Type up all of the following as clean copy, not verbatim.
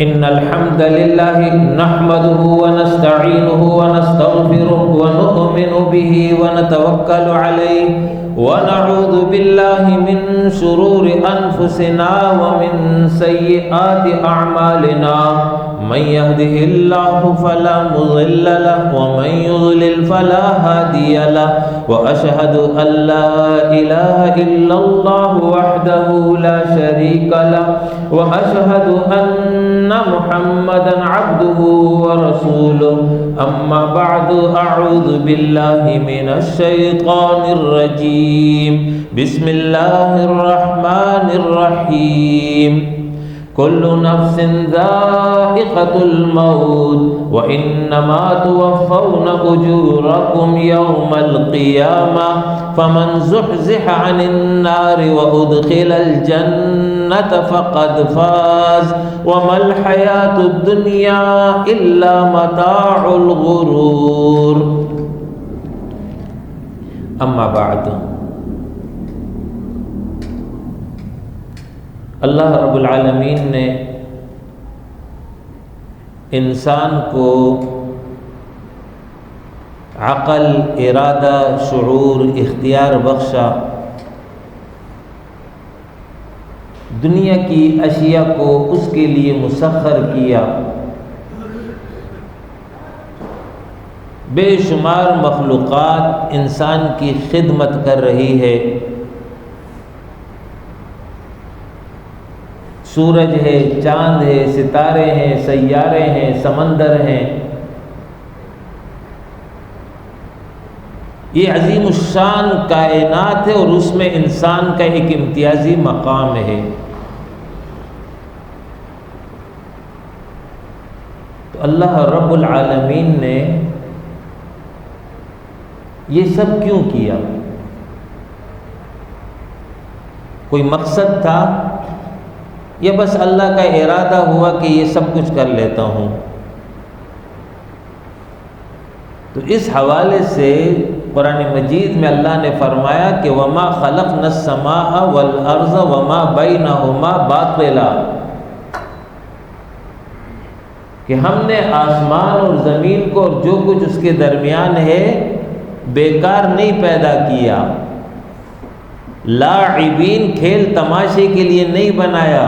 إن الحمد لله نحمده ونستعينه ونستغفره ونؤمن به ونتوكل عليه ونعوذ بالله من شرور أنفسنا ومن سيئات أعمالنا من يهده الله فلا مضل له ومن يضلل فلا هادي له وأشهد أن لا إله إلا الله وحده لا شريك له وأشهد أن محمدا عبده ورسوله أما بعد أعوذ بالله من الشيطان الرجيم بسم الله الرحمن الرحيم كل نفس ذائقة الموت وإنما توفون أجوركم يوم القيامة فمن زحزح عن النار وأدخل الجنة فقد فاز وما الحياة الدنيا إلا متاع الغرور أما بعد اللہ رب العالمین نے انسان کو عقل، ارادہ، شعور، اختیار بخشا، دنیا کی اشیاء کو اس کے لیے مسخر کیا، بے شمار مخلوقات انسان کی خدمت کر رہی ہے، سورج ہے، چاند ہے، ستارے ہیں، سیارے ہیں، سمندر ہیں، یہ عظیم الشان کائنات ہے اور اس میں انسان کا ایک امتیازی مقام ہے۔ تو اللہ رب العالمین نے یہ سب کیوں کیا؟ کوئی مقصد تھا یا بس اللہ کا ارادہ ہوا کہ یہ سب کچھ کر لیتا ہوں؟ تو اس حوالے سے قرآن مجید میں اللہ نے فرمایا کہ وَمَا خَلَقْنَا السَّمَاءَ وَالْأَرْضَ وَمَا بَيْنَهُمَا بَاطِلًا، کہ ہم نے آسمان اور زمین کو اور جو کچھ اس کے درمیان ہے بیکار نہیں پیدا کیا، لاعبین کھیل تماشے کے لیے نہیں بنایا۔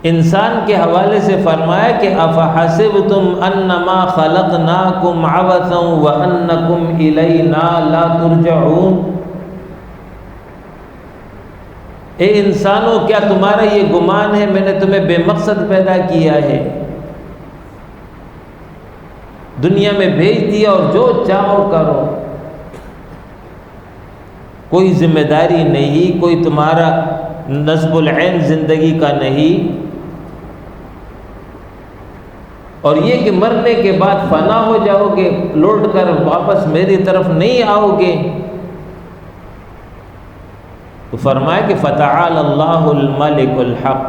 انسان کے حوالے سے فرمایا کہ افحسبتم انما خلقناکم عبثا وانکم الینا لا ترجعون، اے انسانوں کیا تمہارا یہ گمان ہے میں نے تمہیں بے مقصد پیدا کیا ہے، دنیا میں بھیج دیا اور جو چاہو کرو، کوئی ذمہ داری نہیں، کوئی تمہارا نصب العین زندگی کا نہیں، اور یہ کہ مرنے کے بعد فنا ہو جاؤ گے، لوٹ کر واپس میری طرف نہیں آؤ گے۔ تو فرمایا کہ فتعال اللہ الملک الحق،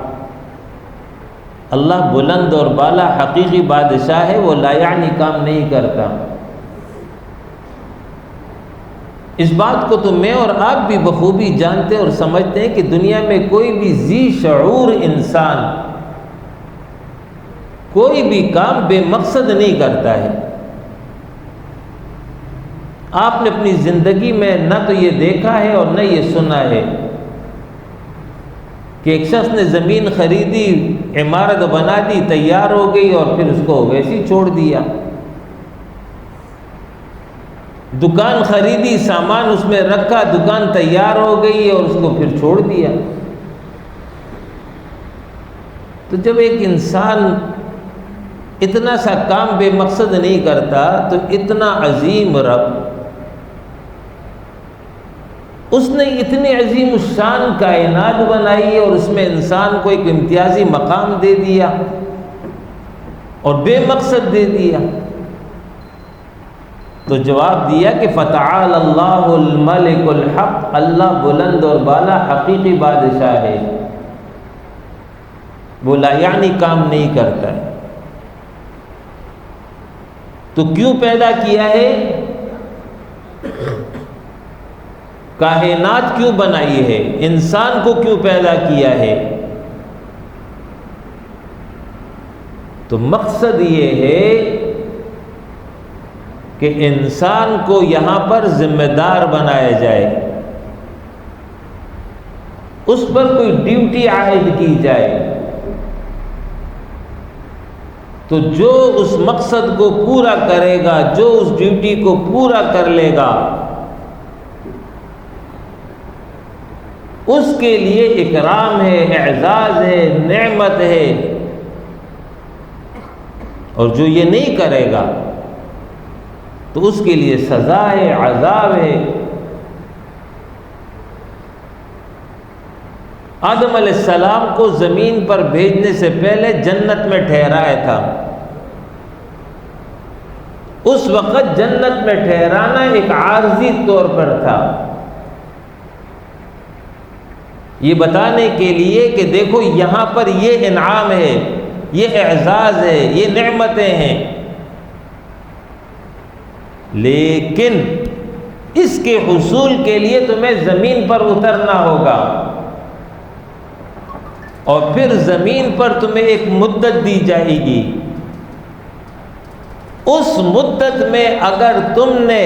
اللہ بلند اور بالا حقیقی بادشاہ ہے، وہ لا یعنی کام نہیں کرتا۔ اس بات کو تو میں اور آپ بھی بخوبی جانتے اور سمجھتے ہیں کہ دنیا میں کوئی بھی ذی شعور انسان کوئی بھی کام بے مقصد نہیں کرتا ہے۔ آپ نے اپنی زندگی میں نہ تو یہ دیکھا ہے اور نہ یہ سنا ہے کہ ایک شخص نے زمین خریدی، عمارت بنا دی، تیار ہو گئی اور پھر اس کو ویسے ہی چھوڑ دیا، دکان خریدی، سامان اس میں رکھا، دکان تیار ہو گئی اور اس کو پھر چھوڑ دیا۔ تو جب ایک انسان اتنا سا کام بے مقصد نہیں کرتا تو اتنا عظیم رب، اس نے اتنی عظیم الشان کائنات بنائی اور اس میں انسان کو ایک امتیازی مقام دے دیا اور بے مقصد دے دیا۔ تو جواب دیا کہ فتعال اللہ الملک الحق، اللہ بلند اور بالا حقیقی بادشاہ ہے، وہ لا یعنی کام نہیں کرتا ہے۔ تو کیوں پیدا کیا ہے؟ کائنات کیوں بنائی ہے؟ انسان کو کیوں پیدا کیا ہے؟ تو مقصد یہ ہے کہ انسان کو یہاں پر ذمہ دار بنایا جائے، اس پر کوئی ڈیوٹی عائد کی جائے، تو جو اس مقصد کو پورا کرے گا، جو اس ڈیوٹی کو پورا کر لے گا، اس کے لیے اکرام ہے، اعزاز ہے، نعمت ہے، اور جو یہ نہیں کرے گا تو اس کے لیے سزا ہے، عذاب ہے۔ آدم علیہ السلام کو زمین پر بھیجنے سے پہلے جنت میں ٹھہرایا تھا۔ اس وقت جنت میں ٹھہرانا ایک عارضی طور پر تھا، یہ بتانے کے لیے کہ دیکھو یہاں پر یہ انعام ہے، یہ اعزاز ہے، یہ نعمتیں ہیں، لیکن اس کے حصول کے لیے تمہیں زمین پر اترنا ہوگا، اور پھر زمین پر تمہیں ایک مدت دی جائے گی۔ اس مدت میں اگر تم نے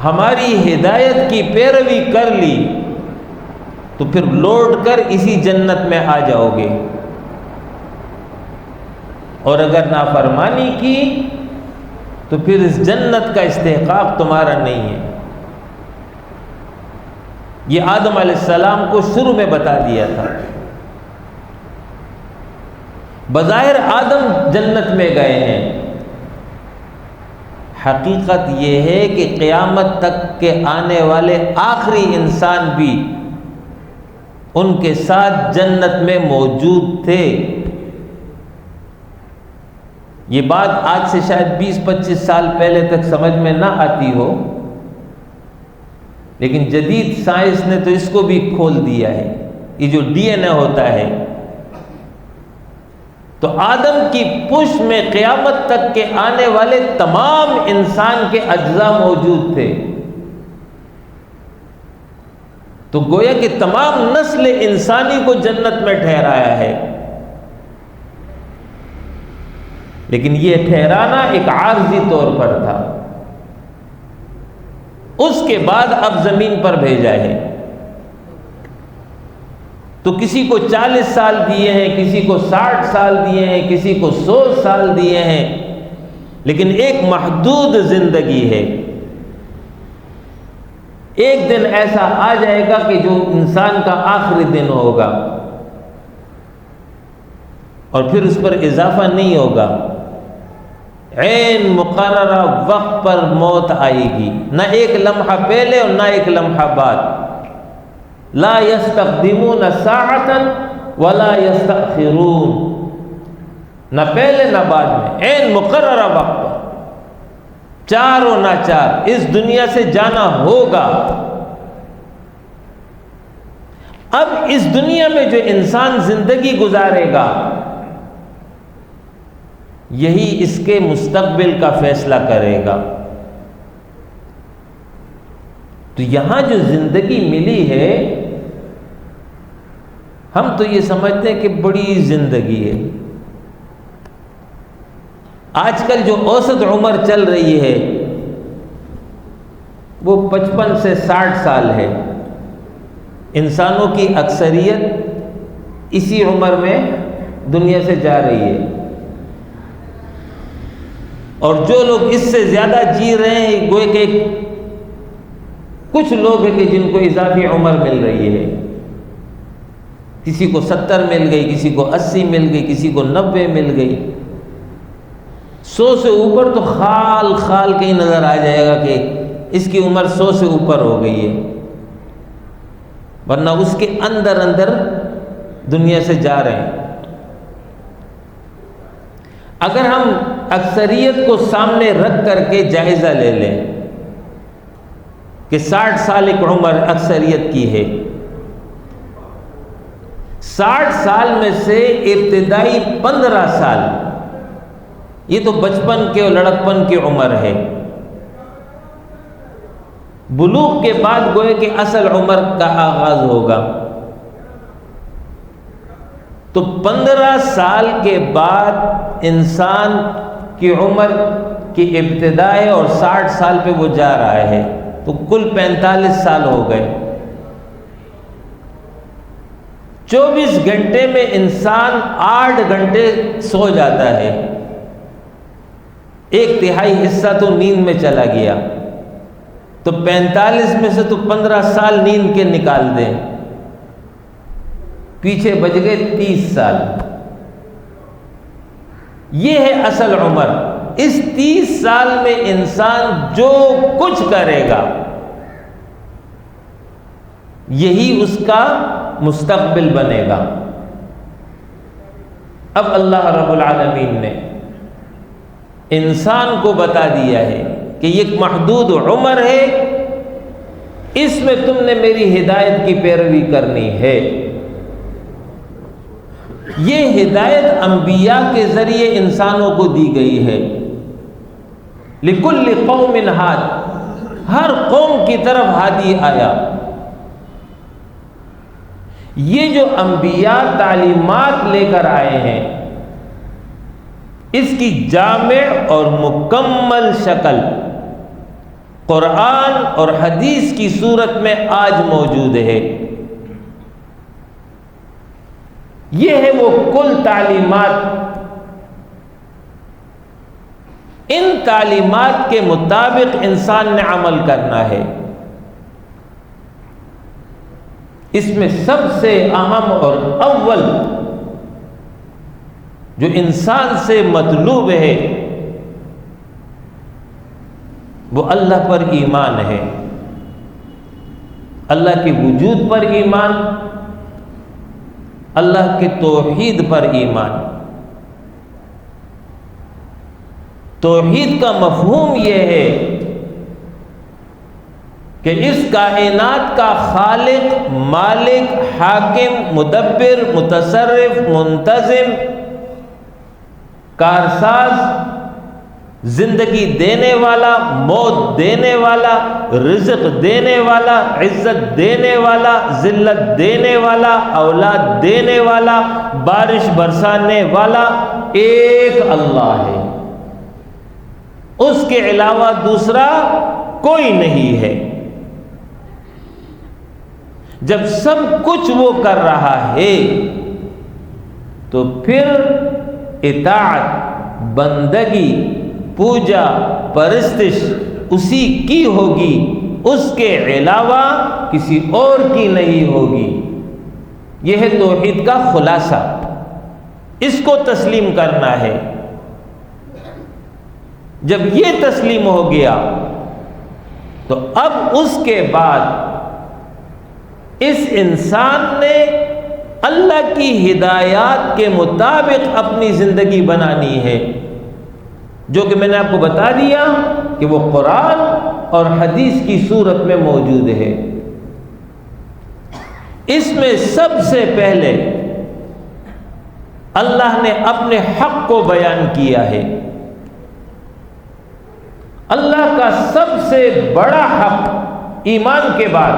ہماری ہدایت کی پیروی کر لی تو پھر لوٹ کر اسی جنت میں آ جاؤ گے، اور اگر نافرمانی کی تو پھر اس جنت کا استحقاق تمہارا نہیں ہے۔ یہ آدم علیہ السلام کو شروع میں بتا دیا تھا۔ بظاہر آدم جنت میں گئے ہیں، حقیقت یہ ہے کہ قیامت تک کے آنے والے آخری انسان بھی ان کے ساتھ جنت میں موجود تھے۔ یہ بات آج سے شاید 20-25 سال پہلے تک سمجھ میں نہ آتی ہو، لیکن جدید سائنس نے تو اس کو بھی کھول دیا ہے۔ یہ جو ڈی این اے ہوتا ہے، تو آدم کی پشت میں قیامت تک کے آنے والے تمام انسان کے اجزاء موجود تھے، تو گویا کہ تمام نسل انسانی کو جنت میں ٹھہرایا ہے، لیکن یہ ٹھہرانا ایک عارضی طور پر تھا۔ اس کے بعد اب زمین پر بھیجا ہے، تو کسی کو 40 سال دیے ہیں، کسی کو 60 سال دیے ہیں، کسی کو 100 سال دیے ہیں، لیکن ایک محدود زندگی ہے۔ ایک دن ایسا آ جائے گا کہ جو انسان کا آخری دن ہوگا، اور پھر اس پر اضافہ نہیں ہوگا، عین مقررہ وقت پر موت آئے گی، نہ ایک لمحہ پہلے اور نہ ایک لمحہ بعد۔ لا یستقدمون ساعة ولا یستأخرون، نہ پہلے نہ بعد میں، عین مقررہ وقت پر، چار و ناچار اس دنیا سے جانا ہوگا۔ اب اس دنیا میں جو انسان زندگی گزارے گا، یہی اس کے مستقبل کا فیصلہ کرے گا۔ تو یہاں جو زندگی ملی ہے، ہم تو یہ سمجھتے ہیں کہ بڑی زندگی ہے۔ آج کل جو اوسط عمر چل رہی ہے وہ 55 سے 60 سال ہے۔ انسانوں کی اکثریت اسی عمر میں دنیا سے جا رہی ہے، اور جو لوگ اس سے زیادہ جی رہے ہیں، گویا کہ کچھ لوگ ہیں کہ جن کو اضافی عمر مل رہی ہے، کسی کو 70 مل گئی، کسی کو 80 مل گئی، کسی کو 90 مل گئی۔ 100 سے اوپر تو خال خال کے ہی نظر آ جائے گا کہ اس کی عمر 100 سے اوپر ہو گئی ہے، ورنہ اس کے اندر اندر دنیا سے جا رہے ہیں۔ اگر ہم اکثریت کو سامنے رکھ کر کے جائزہ لے لیں کہ 60 سال ایک عمر اکثریت کی ہے، 60 سال میں سے ابتدائی 15 سال یہ تو بچپن کے اور لڑکپن کی عمر ہے، بلوغ کے بعد گوئے کہ اصل عمر کا آغاز ہوگا۔ تو 15 سال کے بعد انسان کی عمر کی ابتدا ہے اور 60 سال پہ وہ جا رہا ہے، تو کل 45 سال ہو گئے۔ 24 گھنٹے میں انسان 8 گھنٹے سو جاتا ہے، 1/3 حصہ تو نیند میں چلا گیا، تو 45 میں سے تو 15 سال نیند کے نکال دیں، پیچھے بچ گئے 30 سال۔ یہ ہے اصل عمر۔ اس 30 سال میں انسان جو کچھ کرے گا یہی اس کا مستقبل بنے گا۔ اب اللہ رب العالمین نے انسان کو بتا دیا ہے کہ یہ ایک محدود عمر ہے، اس میں تم نے میری ہدایت کی پیروی کرنی ہے۔ یہ ہدایت انبیاء کے ذریعے انسانوں کو دی گئی ہے۔ لِكُلِّ قَوْمٍ ہاد، ہر قوم کی طرف ہادی آیا۔ یہ جو انبیاء تعلیمات لے کر آئے ہیں، اس کی جامع اور مکمل شکل قرآن اور حدیث کی صورت میں آج موجود ہے۔ یہ ہے وہ کل تعلیمات۔ ان تعلیمات کے مطابق انسان نے عمل کرنا ہے۔ اس میں سب سے اہم اور اول جو انسان سے مطلوب ہے وہ اللہ پر ایمان ہے، اللہ کے وجود پر ایمان، اللہ کے توحید پر ایمان۔ توحید کا مفہوم یہ ہے کہ اس کائنات کا خالق، مالک، حاکم، مدبر، متصرف، منتظم، کارساز، زندگی دینے والا، موت دینے والا، رزق دینے والا، عزت دینے والا، ذلت دینے والا، اولاد دینے والا، بارش برسانے والا ایک اللہ ہے، اس کے علاوہ دوسرا کوئی نہیں ہے۔ جب سب کچھ وہ کر رہا ہے تو پھر اطاعت، بندگی، پوجا، پرستش اسی کی ہوگی، اس کے علاوہ کسی اور کی نہیں ہوگی۔ یہ ہے توحید کا خلاصہ، اس کو تسلیم کرنا ہے۔ جب یہ تسلیم ہو گیا تو اب اس کے بعد اس انسان نے اللہ کی ہدایات کے مطابق اپنی زندگی بنانی ہے، جو کہ میں نے آپ کو بتا دیا کہ وہ قرآن اور حدیث کی صورت میں موجود ہے۔ اس میں سب سے پہلے اللہ نے اپنے حق کو بیان کیا ہے۔ اللہ کا سب سے بڑا حق ایمان کے بعد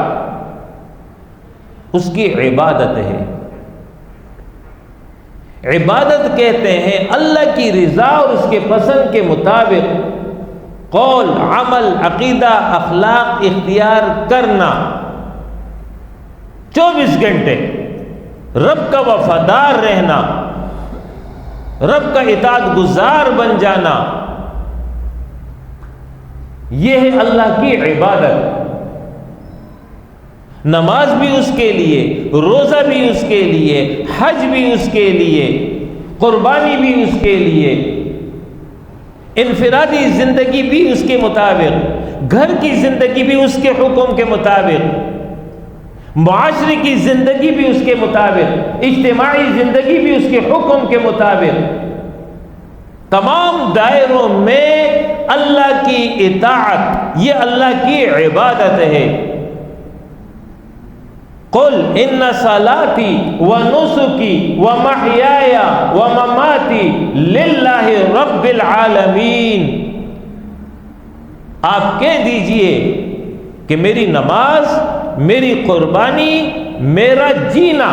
اس کی عبادت ہے۔ عبادت کہتے ہیں اللہ کی رضا اور اس کے پسند کے مطابق قول، عمل، عقیدہ، اخلاق اختیار کرنا، 24 گھنٹے رب کا وفادار رہنا، رب کا اطاعت گزار بن جانا، یہ ہے اللہ کی عبادت۔ نماز بھی اس کے لیے، روزہ بھی اس کے لیے، حج بھی اس کے لیے، قربانی بھی اس کے لیے، انفرادی زندگی بھی اس کے مطابق، گھر کی زندگی بھی اس کے حکم کے مطابق، معاشرے کی زندگی بھی اس کے مطابق، اجتماعی زندگی بھی اس کے حکم کے مطابق۔ تمام دائروں میں اللہ کی اطاعت، یہ اللہ کی عبادت ہے۔ قل ان صلاتی ونسکی ومحیای ومماتی للہ رب العالمین، آپ کہہ دیجئے کہ میری نماز، میری قربانی، میرا جینا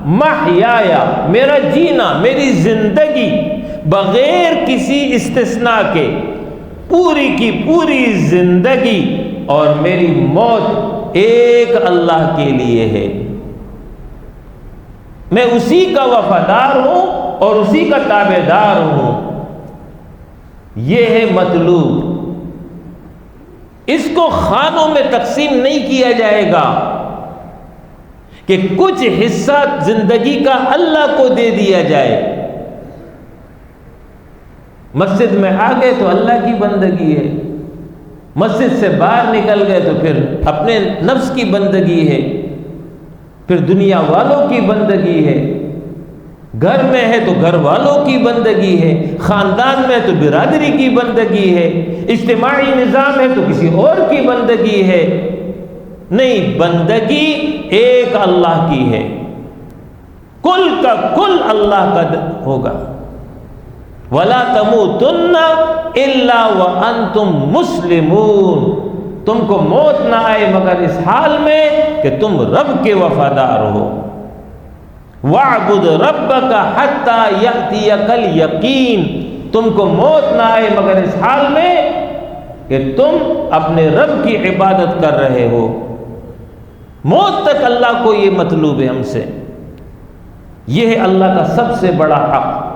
محیایا، میرا جینا، میری زندگی بغیر کسی استثناء کے، پوری کی پوری زندگی اور میری موت ایک اللہ کے لیے ہے۔ میں اسی کا وفادار ہوں اور اسی کا تابعدار ہوں۔ یہ ہے مطلوب۔ اس کو خانوں میں تقسیم نہیں کیا جائے گا کہ کچھ حصہ زندگی کا اللہ کو دے دیا جائے۔ مسجد میں آ گئے تو اللہ کی بندگی ہے، مسجد سے باہر نکل گئے تو پھر اپنے نفس کی بندگی ہے، پھر دنیا والوں کی بندگی ہے، گھر میں ہے تو گھر والوں کی بندگی ہے، خاندان میں تو برادری کی بندگی ہے، اجتماعی نظام ہے تو کسی اور کی بندگی ہے۔ نہیں، بندگی ایک اللہ کی ہے، کل کا کل اللہ کا ہوگا۔ وَلَا تَمُوتُنَّ إِلَّا وَأَنْتُمْ مُسْلِمُونَ، تم کو موت نہ آئے مگر اس حال میں کہ تم رب کے وفادار ہو۔ وَاعْبُدْ رَبَّكَ حَتَّى يَأْتِيَكَ الْيَقِينُ، تم کو موت نہ آئے مگر اس حال میں کہ تم اپنے رب کی عبادت کر رہے ہو۔ موت تک اللہ کو یہ مطلوب ہے ہم سے۔ یہ ہے اللہ کا سب سے بڑا حق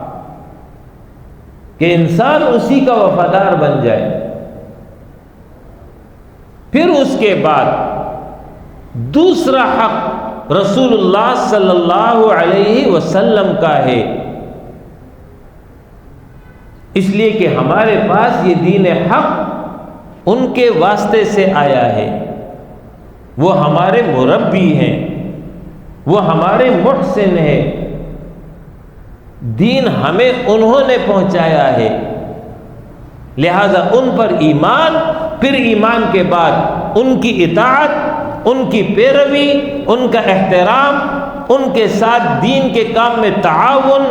کہ انسان اسی کا وفادار بن جائے۔ پھر اس کے بعد دوسرا حق رسول اللہ صلی اللہ علیہ وسلم کا ہے، اس لیے کہ ہمارے پاس یہ دین حق ان کے واسطے سے آیا ہے۔ وہ ہمارے مربی ہیں، وہ ہمارے محسن ہیں، دین ہمیں انہوں نے پہنچایا ہے، لہذا ان پر ایمان، پھر ایمان کے بعد ان کی اطاعت، ان کی پیروی، ان کا احترام، ان کے ساتھ دین کے کام میں تعاون،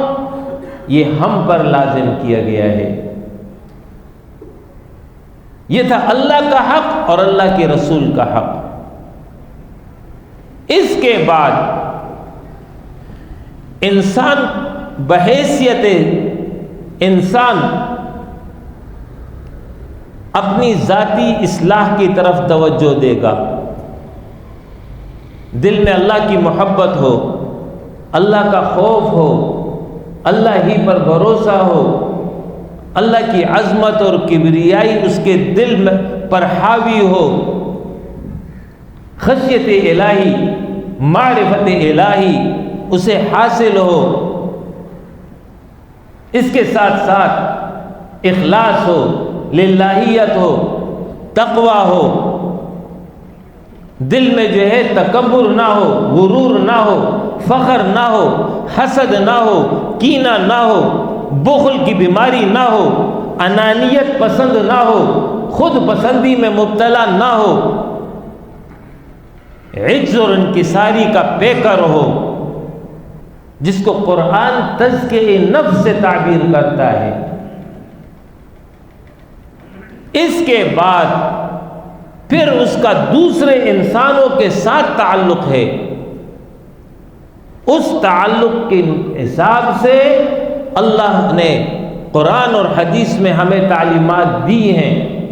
یہ ہم پر لازم کیا گیا ہے۔ یہ تھا اللہ کا حق اور اللہ کے رسول کا حق۔ اس کے بعد انسان بحیثیت انسان اپنی ذاتی اصلاح کی طرف توجہ دے گا، دل میں اللہ کی محبت ہو، اللہ کا خوف ہو، اللہ ہی پر بھروسہ ہو، اللہ کی عظمت اور کبریائی اس کے دل میں پر حاوی ہو، خشیت الہی، معرفت الہی اسے حاصل ہو، اس کے ساتھ ساتھ اخلاص ہو، للہیت ہو، تقوی ہو، دل میں جو ہے تکبر نہ ہو، غرور نہ ہو، فخر نہ ہو، حسد نہ ہو، کینہ نہ ہو، بخل کی بیماری نہ ہو، انانیت پسند نہ ہو، خود پسندی میں مبتلا نہ ہو، عجز اور انکساری کا پیکر ہو، جس کو قرآن تزکیہ نفس سے تعبیر کرتا ہے۔ اس کے بعد پھر اس کا دوسرے انسانوں کے ساتھ تعلق ہے، اس تعلق کے حساب سے اللہ نے قرآن اور حدیث میں ہمیں تعلیمات دی ہیں،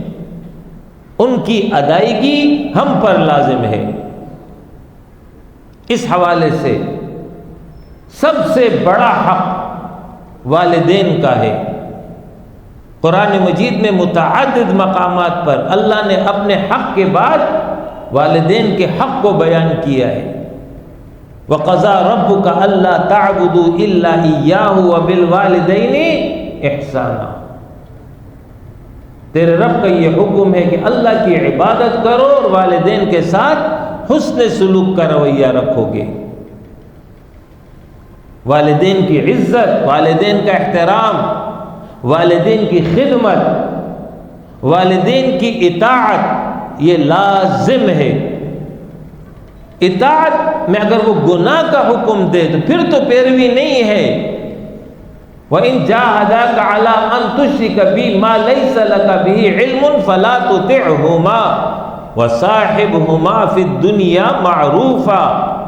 ان کی ادائیگی ہم پر لازم ہے۔ اس حوالے سے سب سے بڑا حق والدین کا ہے۔ قرآن مجید میں متعدد مقامات پر اللہ نے اپنے حق کے بعد والدین کے حق کو بیان کیا ہے۔ وَقَضَى رَبُّكَ أَلَّا تَعْبُدُوا إِلَّا إِيَّاهُ وَبِالْوَالِدَيْنِ إِحْسَانًا، تیرے رب کا یہ حکم ہے کہ اللہ کی عبادت کرو اور والدین کے ساتھ حسن سلوک کا رویہ رکھو گے۔ والدین کی عزت، والدین کا احترام، والدین کی خدمت، والدین کی اطاعت یہ لازم ہے۔ اطاعت میں اگر وہ گناہ کا حکم دے تو پھر تو پیروی نہیں ہے۔ وَإِن جَاهَدَاكَ عَلَىٰ أَن تُشْرِكَ بِي مَا لَيْسَ لَكَ بِهِ عِلْمٌ فَلَا تُطِعْهُمَا وَصَاحِبْهُمَا فِي الدُّنْيَا مَعْرُوفًا،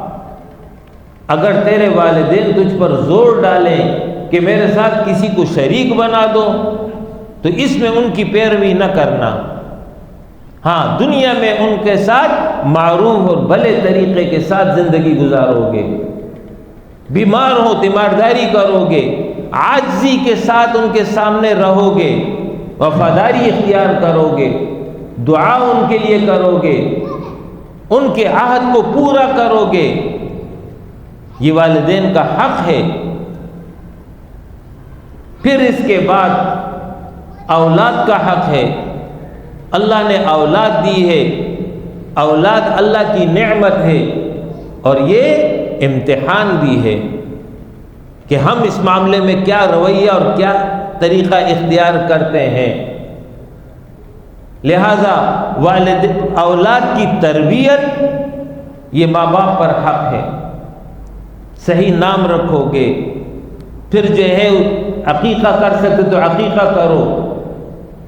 اگر تیرے والدین تجھ پر زور ڈالیں کہ میرے ساتھ کسی کو شریک بنا دو تو اس میں ان کی پیروی نہ کرنا. ہاں دنیا میں ان کے ساتھ معروف اور بھلے طریقے کے ساتھ زندگی گزارو گے، بیمار ہو تیمارداری کرو گے، عاجزی کے ساتھ ان کے سامنے رہو گے، وفاداری اختیار کرو گے، دعا ان کے لیے کرو گے، ان کے عہد کو پورا کرو گے. یہ والدین کا حق ہے. پھر اس کے بعد اولاد کا حق ہے. اللہ نے اولاد دی ہے، اولاد اللہ کی نعمت ہے اور یہ امتحان بھی ہے کہ ہم اس معاملے میں کیا رویہ اور کیا طریقہ اختیار کرتے ہیں. لہذا اولاد کی تربیت یہ ماں باپ پر حق ہے. صحیح نام رکھو گے، پھر جو ہے عقیقہ کر سکتے تو عقیقہ کرو،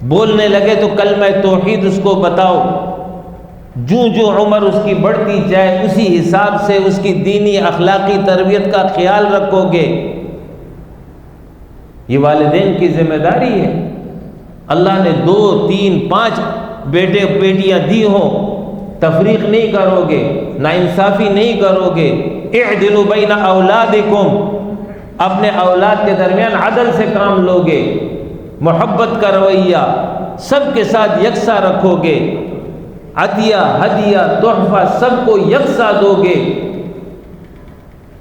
بولنے لگے تو کلمہ توحید اس کو بتاؤ. جو عمر اس کی بڑھتی جائے اسی حساب سے اس کی دینی اخلاقی تربیت کا خیال رکھو گے. یہ والدین کی ذمہ داری ہے. اللہ نے 2 3 5 بیٹے بیٹیاں دی ہوں، تفریق نہیں کرو گے، ناانصافی نہیں کرو گے. اعدلوا بین اولادکم، اپنے اولاد کے درمیان عدل سے کام لو گے، محبت کا رویہ سب کے ساتھ یکساں رکھو گے، عطیہ ہدیہ تحفہ سب کو یکساں دو گے.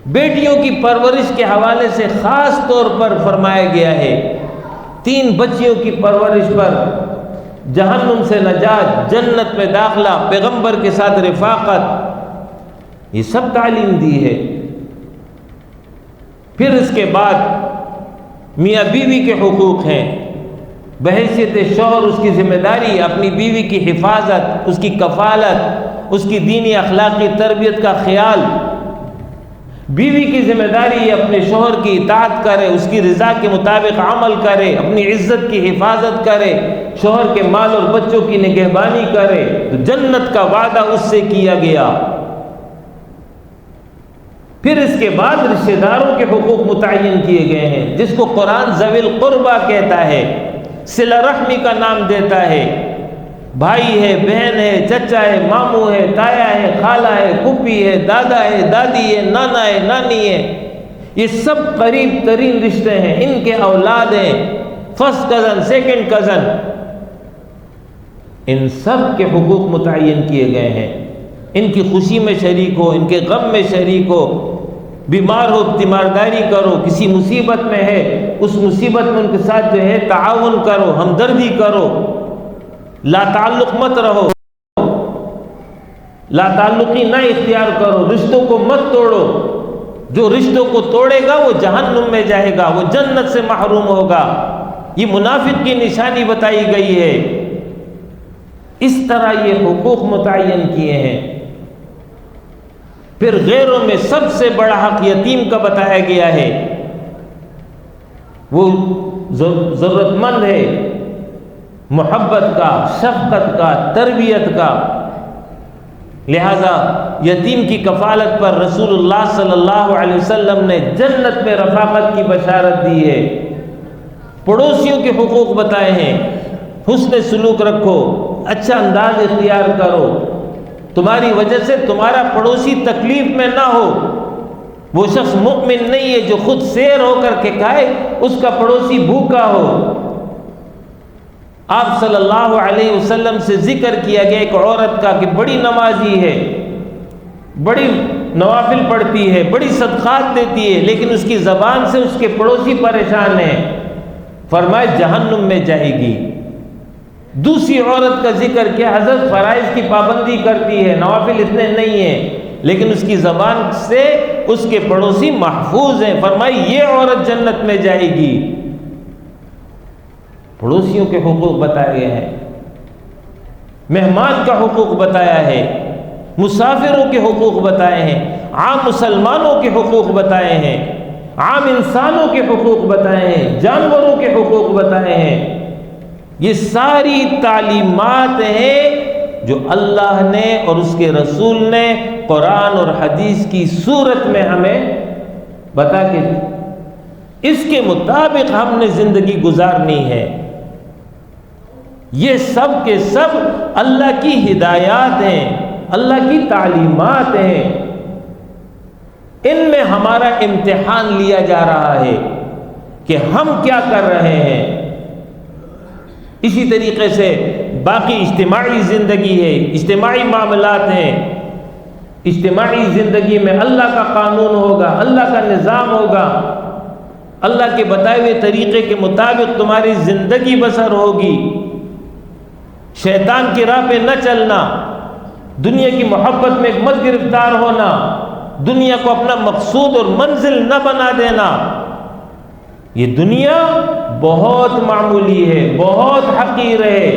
بیٹیوں کی پرورش کے حوالے سے خاص طور پر فرمایا گیا ہے 3 بچیوں کی پرورش پر جہنم سے نجات، جنت میں داخلہ، پیغمبر کے ساتھ رفاقت، یہ سب تعلیم دی ہے. پھر اس کے بعد میاں بیوی کے حقوق ہیں. بحیثیت شوہر اس کی ذمہ داری اپنی بیوی کی حفاظت، اس کی کفالت، اس کی دینی اخلاقی تربیت کا خیال. بیوی کی ذمہ داری اپنے شوہر کی اطاعت کرے، اس کی رضا کے مطابق عمل کرے، اپنی عزت کی حفاظت کرے، شوہر کے مال اور بچوں کی نگہبانی کرے تو جنت کا وعدہ اس سے کیا گیا. پھر اس کے بعد رشتہ داروں کے حقوق متعین کیے گئے ہیں جس کو قرآن ذوی القربہ کہتا ہے، صلہ رحمی کا نام دیتا ہے. بھائی ہے، بہن ہے، چچا ہے، ماموں ہے، تایا ہے، خالہ ہے، پھوپھی ہے، دادا ہے، دادی ہے، نانا ہے، نانی ہے. یہ سب قریب ترین رشتے ہیں. ان کے اولاد ہیں، فرسٹ کزن، سیکنڈ کزن، ان سب کے حقوق متعین کیے گئے ہیں. ان کی خوشی میں شریک ہو، ان کے غم میں شریک ہو، بیمار ہو تیمارداری کرو، کسی مصیبت میں ہے اس مصیبت میں ان کے ساتھ جو ہے تعاون کرو، ہمدردی کرو، لا تعلق مت رہو، لا تعلقی نہ اختیار کرو، رشتوں کو مت توڑو. جو رشتوں کو توڑے گا وہ جہنم میں جائے گا، وہ جنت سے محروم ہوگا. یہ منافق کی نشانی بتائی گئی ہے. اس طرح یہ حقوق متعین کیے ہیں. پھر غیروں میں سب سے بڑا حق یتیم کا بتایا گیا ہے. وہ ضرورت مند ہے، محبت کا، شفقت کا، تربیت کا. لہذا یتیم کی کفالت پر رسول اللہ صلی اللہ علیہ وسلم نے جنت میں رفاقت کی بشارت دی ہے. پڑوسیوں کے حقوق بتائے ہیں، حسن سلوک رکھو، اچھا انداز اختیار کرو، تمہاری وجہ سے تمہارا پڑوسی تکلیف میں نہ ہو. وہ شخص مؤمن نہیں ہے جو خود سیر ہو کر کے کھائے، اس کا پڑوسی بھوکا ہو. آپ صلی اللہ علیہ وسلم سے ذکر کیا گیا ایک عورت کا کہ بڑی نمازی ہے، بڑی نوافل پڑھتی ہے، بڑی صدقات دیتی ہے، لیکن اس کی زبان سے اس کے پڑوسی پریشان ہیں. فرمائے جہنم میں جائے گی. دوسری عورت کا ذکر کیا، حضرت فرائض کی پابندی کرتی ہے، نوافل اتنے نہیں ہیں، لیکن اس کی زبان سے اس کے پڑوسی محفوظ ہیں. فرمائی یہ عورت جنت میں جائے گی. پڑوسیوں کے حقوق بتائے گئے ہیں، مہمان کا حقوق بتایا ہے، مسافروں کے حقوق بتائے ہیں، عام مسلمانوں کے حقوق بتائے ہیں، عام انسانوں کے حقوق بتائے ہیں، جانوروں کے حقوق بتائے ہیں. یہ ساری تعلیمات ہیں جو اللہ نے اور اس کے رسول نے قرآن اور حدیث کی صورت میں ہمیں بتا کے دی، اس کے مطابق ہم نے زندگی گزارنی ہے۔ یہ سب کے سب اللہ کی ہدایات ہیں، اللہ کی تعلیمات ہیں، ان میں ہمارا امتحان لیا جا رہا ہے کہ ہم کیا کر رہے ہیں۔ اسی طریقے سے باقی اجتماعی زندگی ہے، اجتماعی معاملات ہیں، اجتماعی زندگی میں اللہ کا قانون ہوگا، اللہ کا نظام ہوگا، اللہ کے بتائے ہوئے طریقے کے مطابق تمہاری زندگی بسر ہوگی، شیطان کی راہ پہ نہ چلنا، دنیا کی محبت میں مت گرفتار ہونا، دنیا کو اپنا مقصود اور منزل نہ بنا دینا۔ یہ دنیا بہت معمولی ہے، بہت حقیر ہے۔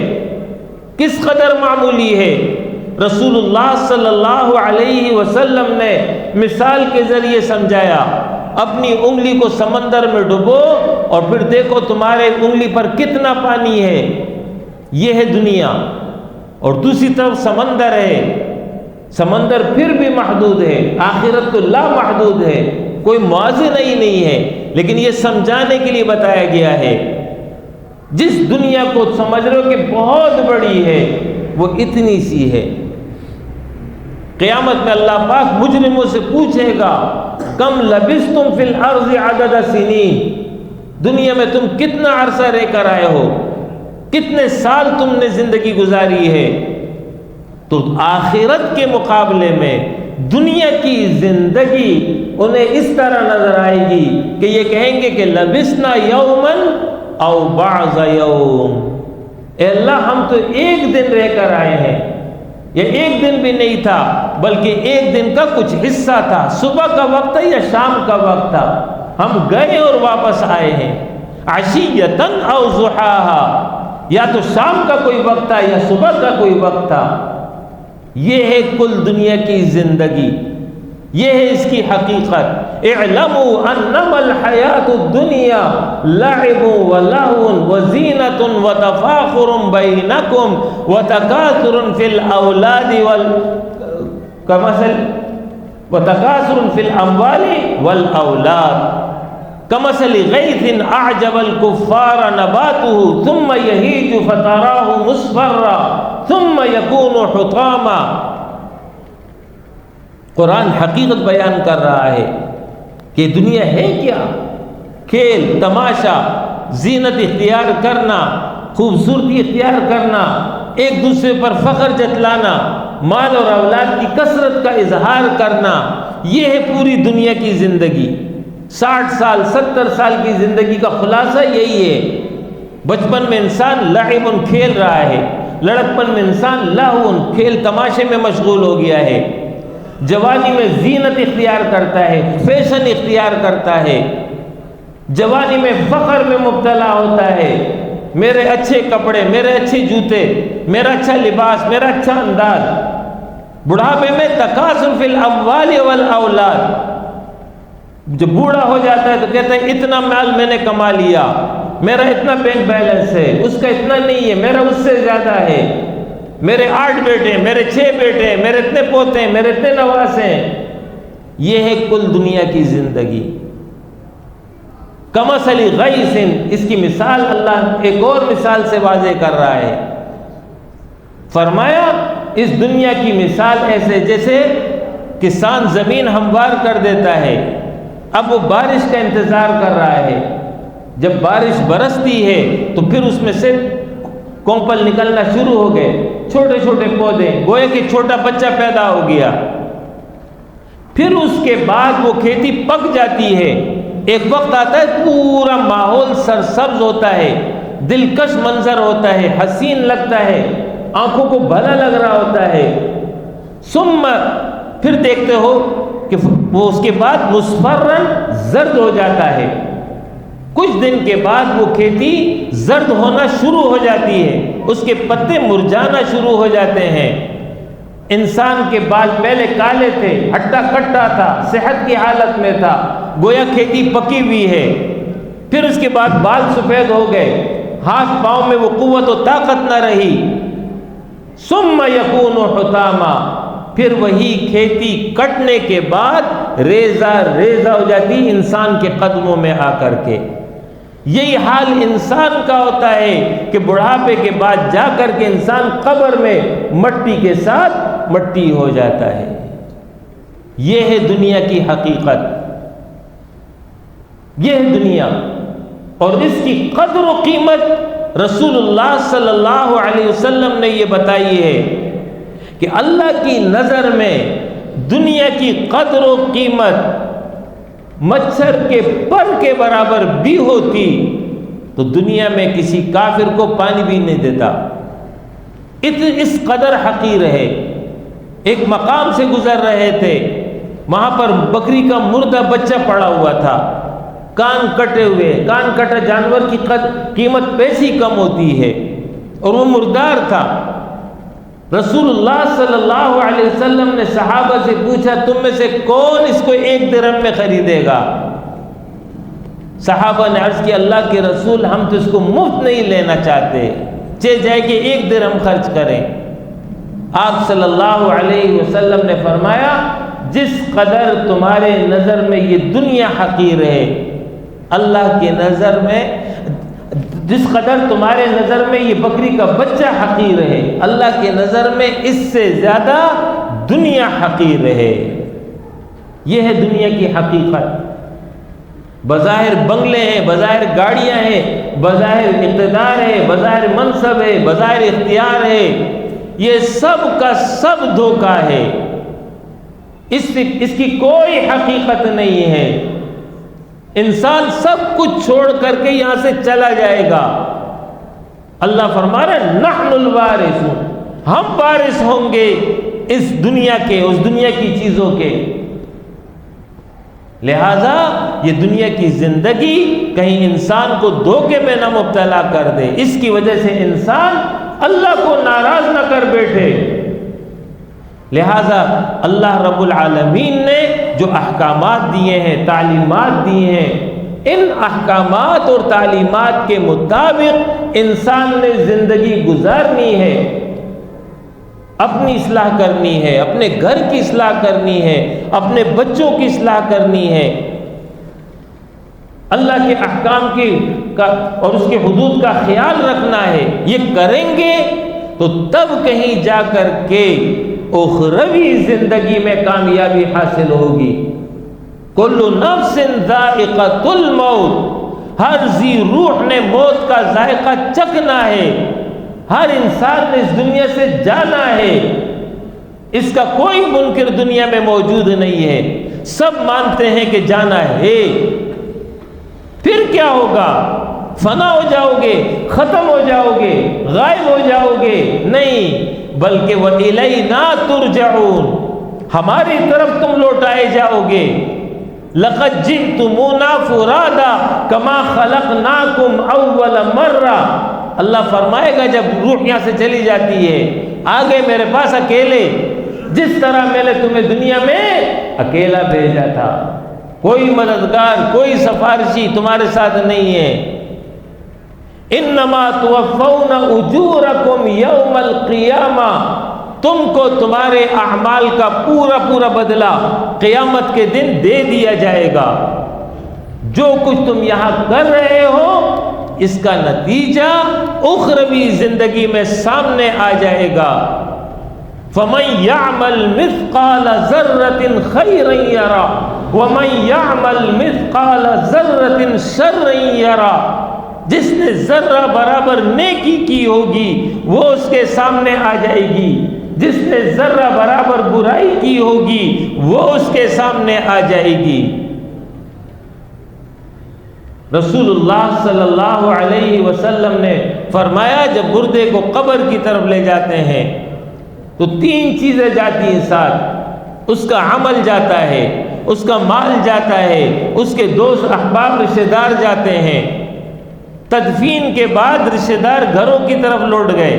کس قدر معمولی ہے؟ رسول اللہ صلی اللہ علیہ وسلم نے مثال کے ذریعے سمجھایا، اپنی انگلی کو سمندر میں ڈبو اور پھر دیکھو تمہارے انگلی پر کتنا پانی ہے، یہ ہے دنیا۔ اور دوسری طرف سمندر ہے، سمندر پھر بھی محدود ہے، آخرت تو لا محدود ہے، کوئی موازنہ ہی نہیں ہے، لیکن یہ سمجھانے کے لیے بتایا گیا ہے۔ جس دنیا کو سمجھ رہے ہو کہ بہت بڑی ہے، وہ اتنی سی ہے۔ قیامت میں اللہ پاک مجرموں سے پوچھے گا، کم لبثتم فی الارض عدد سنین، دنیا میں تم کتنا عرصہ رہ کر آئے ہو، کتنے سال تم نے زندگی گزاری ہے؟ تو آخرت کے مقابلے میں دنیا کی زندگی انہیں اس طرح نظر آئے گی کہ یہ کہیں گے کہ لبثنا یومن او بعض یوم، اے اللہ ہم تو ایک دن رہ کر آئے ہیں، یہ ایک دن بھی نہیں تھا بلکہ ایک دن کا کچھ حصہ تھا، صبح کا وقت تھا یا شام کا وقت تھا، ہم گئے اور واپس آئے ہیں، عشیۃً او ضحاہا، یا تو شام کا کوئی وقت تھا یا صبح کا کوئی وقت تھا۔ یہ ہے کل دنیا کی زندگی، یہ ہے اس کی حقیقت۔ اعلموا انما الحیات الدنیا لعب ولہو وزینۃ وتفاخر بینکم وتکاثر فی الاولاد وتکاثر فی الاموال والاولاد کمثل غیث اعجب الکفار نباته ثم یہیج فتراه مصفرا ثم یکون حطاما۔ قرآن حقیقت بیان کر رہا ہے کہ دنیا ہے کیا؟ کھیل تماشا، زینت اختیار کرنا، خوبصورتی اختیار کرنا، ایک دوسرے پر فخر جتلانا، مال اور اولاد کی کثرت کا اظہار کرنا، یہ ہے پوری دنیا کی زندگی۔ 60 سال 70 سال کی زندگی کا خلاصہ یہی ہے۔ بچپن میں انسان لعبن کھیل رہا ہے، لڑکپن میں انسان لہون کھیل تماشے میں مشغول ہو گیا ہے، جوانی میں زینت اختیار کرتا ہے، فیشن اختیار کرتا ہے، جوانی میں فخر میں مبتلا ہوتا ہے، میرے اچھے کپڑے، میرے اچھے جوتے، میرا اچھا لباس، میرا اچھا انداز۔ بڑھاپے میں تکاثر فی الاموال والاولاد، جب بوڑھا ہو جاتا ہے تو کہتا ہے اتنا مال میں نے کما لیا، میرا اتنا بینک بیلنس ہے، اس کا اتنا نہیں ہے، میرا اس سے زیادہ ہے، میرے 8 بیٹے، میرے 6 بیٹے، میرے اتنے پوتے ہیں، میرے اتنے نواز ہیں۔ یہ ہے کل دنیا کی زندگی۔ کمثل غیث، اس کی مثال اللہ ایک اور مثال سے واضح کر رہا ہے، فرمایا اس دنیا کی مثال ایسے جیسے کسان زمین ہموار کر دیتا ہے، اب وہ بارش کا انتظار کر رہا ہے، جب بارش برستی ہے تو پھر اس میں سے کونپل نکلنا شروع ہو گئے، چھوٹے چھوٹے پودے، گویا کہ چھوٹا بچہ پیدا ہو گیا، پھر اس کے بعد وہ کھیتی پک جاتی ہے، ایک وقت آتا ہے پورا ماحول سرسبز ہوتا ہے، دلکش منظر ہوتا ہے، حسین لگتا ہے، آنکھوں کو بھلا لگ رہا ہوتا ہے، ثم پھر دیکھتے ہو کہ وہ اس کے بعد مصفرن زرد ہو جاتا ہے، کچھ دن کے بعد وہ کھیتی زرد ہونا شروع ہو جاتی ہے، اس کے پتے مرجھانا شروع ہو جاتے ہیں۔ انسان کے بال پہلے کالے تھے، ہٹا کٹا تھا، صحت کی حالت میں تھا، گویا کھیتی پکی ہوئی ہے، پھر اس کے بعد بال سفید ہو گئے، ہاتھ پاؤں میں وہ قوت و طاقت نہ رہی، ثم یکون حطاما، پھر وہی کھیتی کٹنے کے بعد ریزہ ریزہ ہو جاتی انسان کے قدموں میں آ کر کے۔ یہی حال انسان کا ہوتا ہے کہ بڑھاپے کے بعد جا کر کے انسان قبر میں مٹی کے ساتھ مٹی ہو جاتا ہے۔ یہ ہے دنیا کی حقیقت، یہ ہے دنیا، اور اس کی قدر و قیمت رسول اللہ صلی اللہ علیہ وسلم نے یہ بتائی ہے کہ اللہ کی نظر میں دنیا کی قدر و قیمت مچھر کے پر کے برابر بھی ہوتی تو دنیا میں کسی کافر کو پانی بھی نہیں دیتا، اس قدر حقیر ہے۔ ایک مقام سے گزر رہے تھے، وہاں پر بکری کا مردہ بچہ پڑا ہوا تھا، کان کٹے ہوئے، کان کٹا جانور کی قیمت پیسے کم ہوتی ہے اور وہ مردار تھا۔ رسول اللہ صلی اللہ علیہ وسلم نے صحابہ سے پوچھا تم میں سے کون اس کو 1 درہم میں خریدے گا؟ صحابہ نے عرض کیا اللہ کے رسول ہم تو اس کو مفت نہیں لینا چاہتے، چاہے جائے کہ 1 درہم خرچ کریں۔ آپ صلی اللہ علیہ وسلم نے فرمایا جس قدر تمہارے نظر میں یہ دنیا حقیر ہے، اللہ کی نظر میں جس قدر تمہارے نظر میں یہ بکری کا بچہ حقیر ہے، اللہ کی نظر میں اس سے زیادہ دنیا حقیر ہے۔ یہ ہے دنیا کی حقیقت۔ بظاہر بنگلے ہیں، بظاہر گاڑیاں ہیں، بظاہر اقتدار ہے، بظاہر منصب ہے، بظاہر اختیار ہے، یہ سب کا سب دھوکہ ہے، اس کی کوئی حقیقت نہیں ہے۔ انسان سب کچھ چھوڑ کر کے یہاں سے چلا جائے گا۔ اللہ فرما رہا ہے نحن الوارثون، ہم وارث ہوں گے اس دنیا کے، اس دنیا کی چیزوں کے۔ لہذا یہ دنیا کی زندگی کہیں انسان کو دھوکے میں نہ مبتلا کر دے، اس کی وجہ سے انسان اللہ کو ناراض نہ کر بیٹھے۔ لہذا اللہ رب العالمین نے جو احکامات دیے ہیں، تعلیمات دیے ہیں، ان احکامات اور تعلیمات کے مطابق انسان نے زندگی گزارنی ہے، اپنی اصلاح کرنی ہے، اپنے گھر کی اصلاح کرنی ہے، اپنے بچوں کی اصلاح کرنی ہے، اللہ کے احکام کا اور اس کے حدود کا خیال رکھنا ہے۔ یہ کریں گے تو تب کہیں جا کر کے اخروی زندگی میں کامیابی حاصل ہوگی۔ کل نفس ذائقۃ الموت، ہر ذی روح نے موت کا ذائقہ چکھنا ہے، ہر انسان نے اس دنیا سے جانا ہے، اس کا کوئی منکر دنیا میں موجود نہیں ہے، سب مانتے ہیں کہ جانا ہے۔ پھر کیا ہوگا؟ فنا ہو جاؤ گے، ختم ہو جاؤ گے، غائب ہو جاؤ گے؟ نہیں، بلکہ وَإِلَيْنَا تُرْجَعُونَ، ہماری طرف تم لوٹائے جاؤ گے۔ لَقَدْ جِئْتُمُونَا فُرَادًا كَمَا خَلَقْنَاكُمْ أَوَّلَ مَرَّةٍ، اللہ فرمائے گا جب روح یہاں سے چلی جاتی ہے، آگے میرے پاس اکیلے، جس طرح میں نے تمہیں دنیا میں اکیلا بھیجا تھا، کوئی مددگار، کوئی سفارشی تمہارے ساتھ نہیں ہے۔ انما توفون اجورکم یوم القیامہ، تم کو تمہارے اعمال کا پورا پورا بدلہ قیامت کے دن دے دیا جائے گا۔ جو کچھ تم یہاں کر رہے ہو اس کا نتیجہ اخروی زندگی میں سامنے آ جائے گا۔ فَمَن يَعْمَلْ مِثْقَالَ ذَرَّةٍ خَيْرًا يَرَهُ وَمَن يَعْمَلْ مِثْقَالَ ذَرَّةٍ شَرًّا يَرَهُ، جس نے ذرہ برابر نیکی کی ہوگی وہ اس کے سامنے آ جائے گی، جس نے ذرہ برابر برائی کی ہوگی وہ اس کے سامنے آ جائے گی۔ رسول اللہ صلی اللہ علیہ وسلم نے فرمایا جب مردے کو قبر کی طرف لے جاتے ہیں تو 3 چیزیں جاتی ہیں ساتھ، اس کا عمل جاتا ہے، اس کا مال جاتا ہے، اس کے دوست احباب رشتہ دار جاتے ہیں۔ تدفین کے بعد رشتہ دار گھروں کی طرف لوٹ گئے،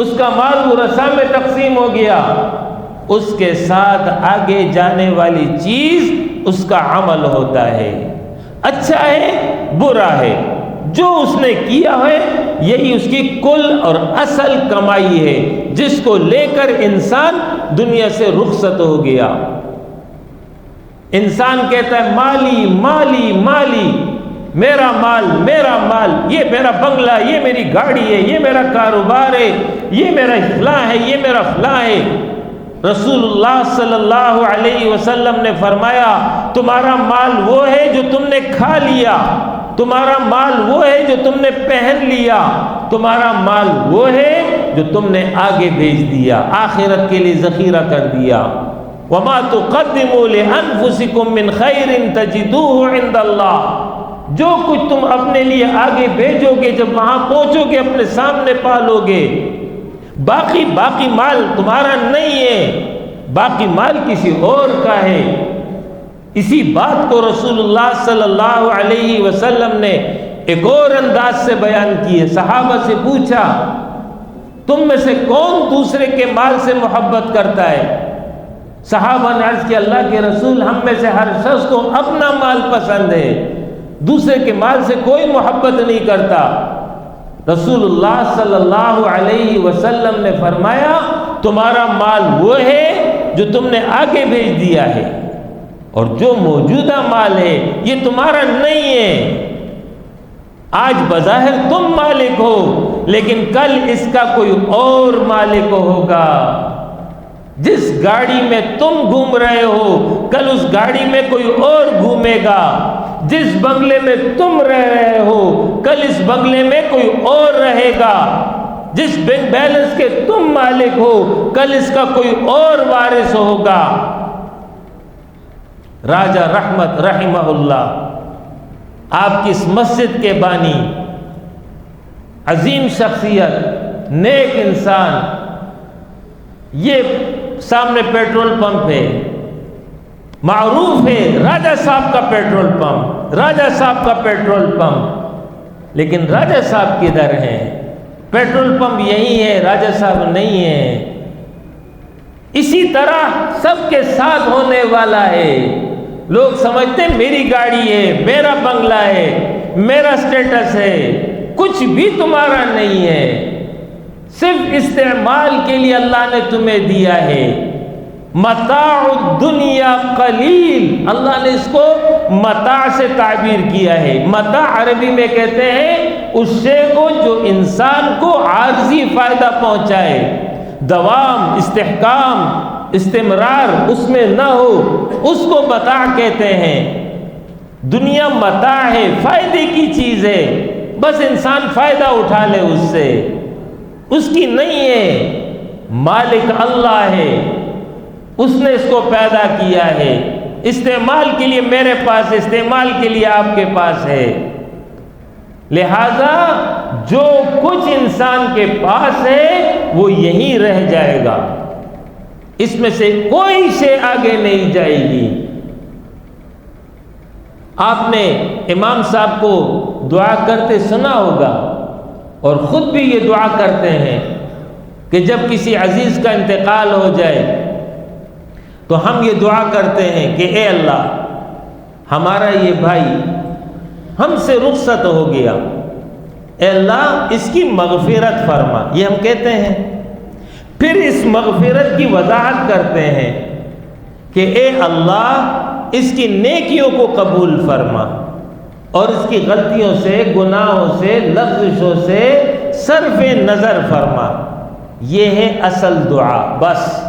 اس کا مال ورثاء میں تقسیم ہو گیا، اس کے ساتھ آگے جانے والی چیز اس کا عمل ہوتا ہے، اچھا ہے برا ہے، جو اس نے کیا ہے یہی اس کی کل اور اصل کمائی ہے، جس کو لے کر انسان دنیا سے رخصت ہو گیا۔ انسان کہتا ہے مالی مالی مالی، میرا مال میرا مال، یہ میرا بنگلہ، یہ میری گاڑی ہے، یہ میرا کاروبار ہے، یہ میرا فلاں ہے، یہ میرا فلاں ہے۔ رسول اللہ صلی اللہ علیہ وسلم نے فرمایا تمہارا مال وہ ہے جو تم نے کھا لیا، تمہارا مال وہ ہے جو تم نے پہن لیا، تمہارا مال وہ ہے جو تم نے آگے بھیج دیا، آخرت کے لیے ذخیرہ کر دیا۔ وَمَا تُقَدِّمُوا لِأَنفُسِكُم مِّن خَيْرٍ تَجِدُوهُ عِندَ اللَّهِ، جو کچھ تم اپنے لیے آگے بھیجو گے جب وہاں پہنچو گے اپنے سامنے پالو گے۔ باقی مال تمہارا نہیں ہے، باقی مال کسی اور کا ہے۔ اسی بات کو رسول اللہ صلی اللہ علیہ وسلم نے ایک اور انداز سے بیان کیے۔ صحابہ سے پوچھا تم میں سے کون دوسرے کے مال سے محبت کرتا ہے؟ صحابہ نے عرض کیا اللہ کے رسول، ہم میں سے ہر شخص کو اپنا مال پسند ہے، دوسرے کے مال سے کوئی محبت نہیں کرتا۔ رسول اللہ صلی اللہ علیہ وسلم نے فرمایا تمہارا مال وہ ہے جو تم نے آگے بھیج دیا ہے، اور جو موجودہ مال ہے یہ تمہارا نہیں ہے۔ آج بظاہر تم مالک ہو لیکن کل اس کا کوئی اور مالک ہوگا۔ جس گاڑی میں تم گھوم رہے ہو کل اس گاڑی میں کوئی اور گھومے گا، جس بنگلے میں تم رہ رہے ہو کل اس بنگلے میں کوئی اور رہے گا، جس بینک بیلنس کے تم مالک ہو کل اس کا کوئی اور وارث ہوگا۔ راجہ رحمت رحمہ اللہ، آپ کی اس مسجد کے بانی، عظیم شخصیت، نیک انسان، یہ سامنے پیٹرول پمپ ہے، معروف ہے راجہ صاحب کا پیٹرول پمپ، راجہ صاحب کا پیٹرول پمپ، لیکن راجہ صاحب کدھر ہیں؟ پیٹرول پمپ یہی ہے، راجہ صاحب نہیں ہے۔ اسی طرح سب کے ساتھ ہونے والا ہے۔ لوگ سمجھتے ہیں میری گاڑی ہے، میرا بنگلہ ہے، میرا سٹیٹس ہے، کچھ بھی تمہارا نہیں ہے، صرف استعمال کے لیے اللہ نے تمہیں دیا ہے۔ متاع الدنیا قلیل، اللہ نے اس کو متاع سے تعبیر کیا ہے۔ متاع عربی میں کہتے ہیں اس شے کو جو انسان کو عارضی فائدہ پہنچائے، دوام، استحکام، استمرار اس میں نہ ہو، اس کو متاع کہتے ہیں۔ دنیا متاع ہے، فائدے کی چیز ہے، بس انسان فائدہ اٹھا لے اس سے، اس کی نہیں ہے۔ مالک اللہ ہے، اس نے اس کو پیدا کیا ہے، استعمال کے لیے میرے پاس ہے، استعمال کے لیے آپ کے پاس ہے۔ لہذا جو کچھ انسان کے پاس ہے وہ یہیں رہ جائے گا، اس میں سے کوئی شے آگے نہیں جائے گی۔ آپ نے امام صاحب کو دعا کرتے سنا ہوگا، اور خود بھی یہ دعا کرتے ہیں کہ جب کسی عزیز کا انتقال ہو جائے تو ہم یہ دعا کرتے ہیں کہ اے اللہ، ہمارا یہ بھائی ہم سے رخصت ہو گیا، اے اللہ اس کی مغفرت فرما، یہ ہم کہتے ہیں۔ پھر اس مغفرت کی وضاحت کرتے ہیں کہ اے اللہ اس کی نیکیوں کو قبول فرما، اور اس کی غلطیوں سے، گناہوں سے، لغزشوں سے صرف نظر فرما۔ یہ ہے اصل دعا۔ بس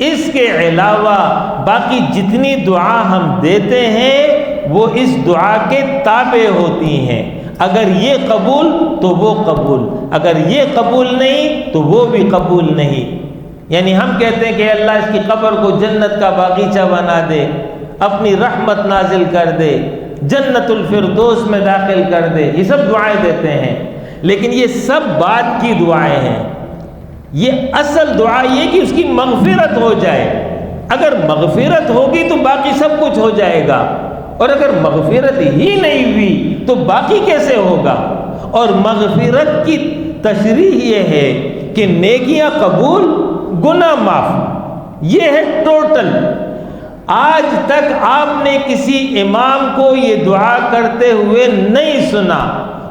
اس کے علاوہ باقی جتنی دعا ہم دیتے ہیں وہ اس دعا کے تابع ہوتی ہیں۔ اگر یہ قبول تو وہ قبول، اگر یہ قبول نہیں تو وہ بھی قبول نہیں۔ یعنی ہم کہتے ہیں کہ اللہ اس کی قبر کو جنت کا باغیچہ بنا دے، اپنی رحمت نازل کر دے، جنت الفردوس میں داخل کر دے، یہ سب دعائیں دیتے ہیں، لیکن یہ سب بعد کی دعائیں ہیں۔ یہ اصل دعا یہ کہ اس کی مغفرت ہو جائے۔ اگر مغفرت ہوگی تو باقی سب کچھ ہو جائے گا، اور اگر مغفرت ہی نہیں ہوئی تو باقی کیسے ہوگا؟ اور مغفرت کی تشریح یہ ہے کہ نیکیاں قبول، گناہ معاف، یہ ہے ٹوٹل۔ آج تک آپ نے کسی امام کو یہ دعا کرتے ہوئے نہیں سنا،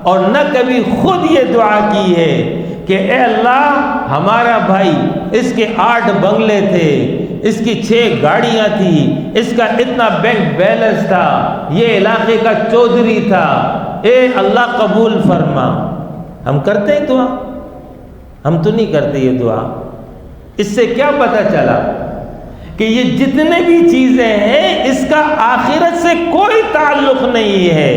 اور نہ کبھی خود یہ دعا کی ہے کہ اے اللہ ہمارا بھائی، اس کے 8 بنگلے تھے، اس کی 6 گاڑیاں تھی، اس کا اتنا بینک بیلنس تھا، یہ علاقے کا چودھری تھا، اے اللہ قبول فرما۔ ہم کرتے ہیں دعا؟ ہم تو نہیں کرتے یہ دعا۔ اس سے کیا پتہ چلا کہ یہ جتنے بھی چیزیں ہیں اس کا آخرت سے کوئی تعلق نہیں ہے،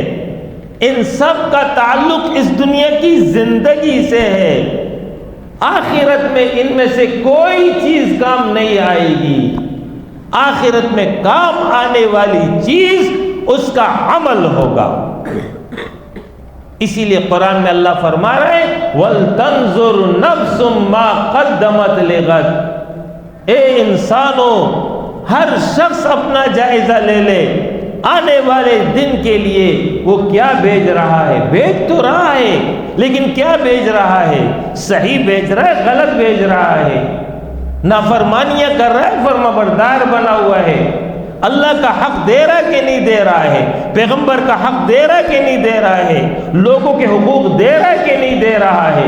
ان سب کا تعلق اس دنیا کی زندگی سے ہے۔ آخرت میں ان میں سے کوئی چیز کام نہیں آئے گی۔ آخرت میں کام آنے والی چیز اس کا عمل ہوگا۔ اسی لیے قرآن میں اللہ فرما رہے ہیں وَلْتَنْظُرْ نَفْسٌ مَا قَدَّمَتْ لِغَدٍ، اے انسانو ہر شخص اپنا جائزہ لے لے آنے والے دن کے لیے وہ کیا بھیج رہا ہے۔ بھیج تو رہا ہے لیکن کیا بھیج رہا ہے؟ صحیح بھیج رہا ہے، غلط بھیج رہا ہے، نافرمانیاں کر رہا ہے، فرمانبردار بنا ہوا ہے، اللہ کا حق دے رہا کہ نہیں دے رہا ہے، پیغمبر کا حق دے رہا کہ نہیں دے رہا ہے، لوگوں کے حقوق دے رہا کہ نہیں دے رہا ہے،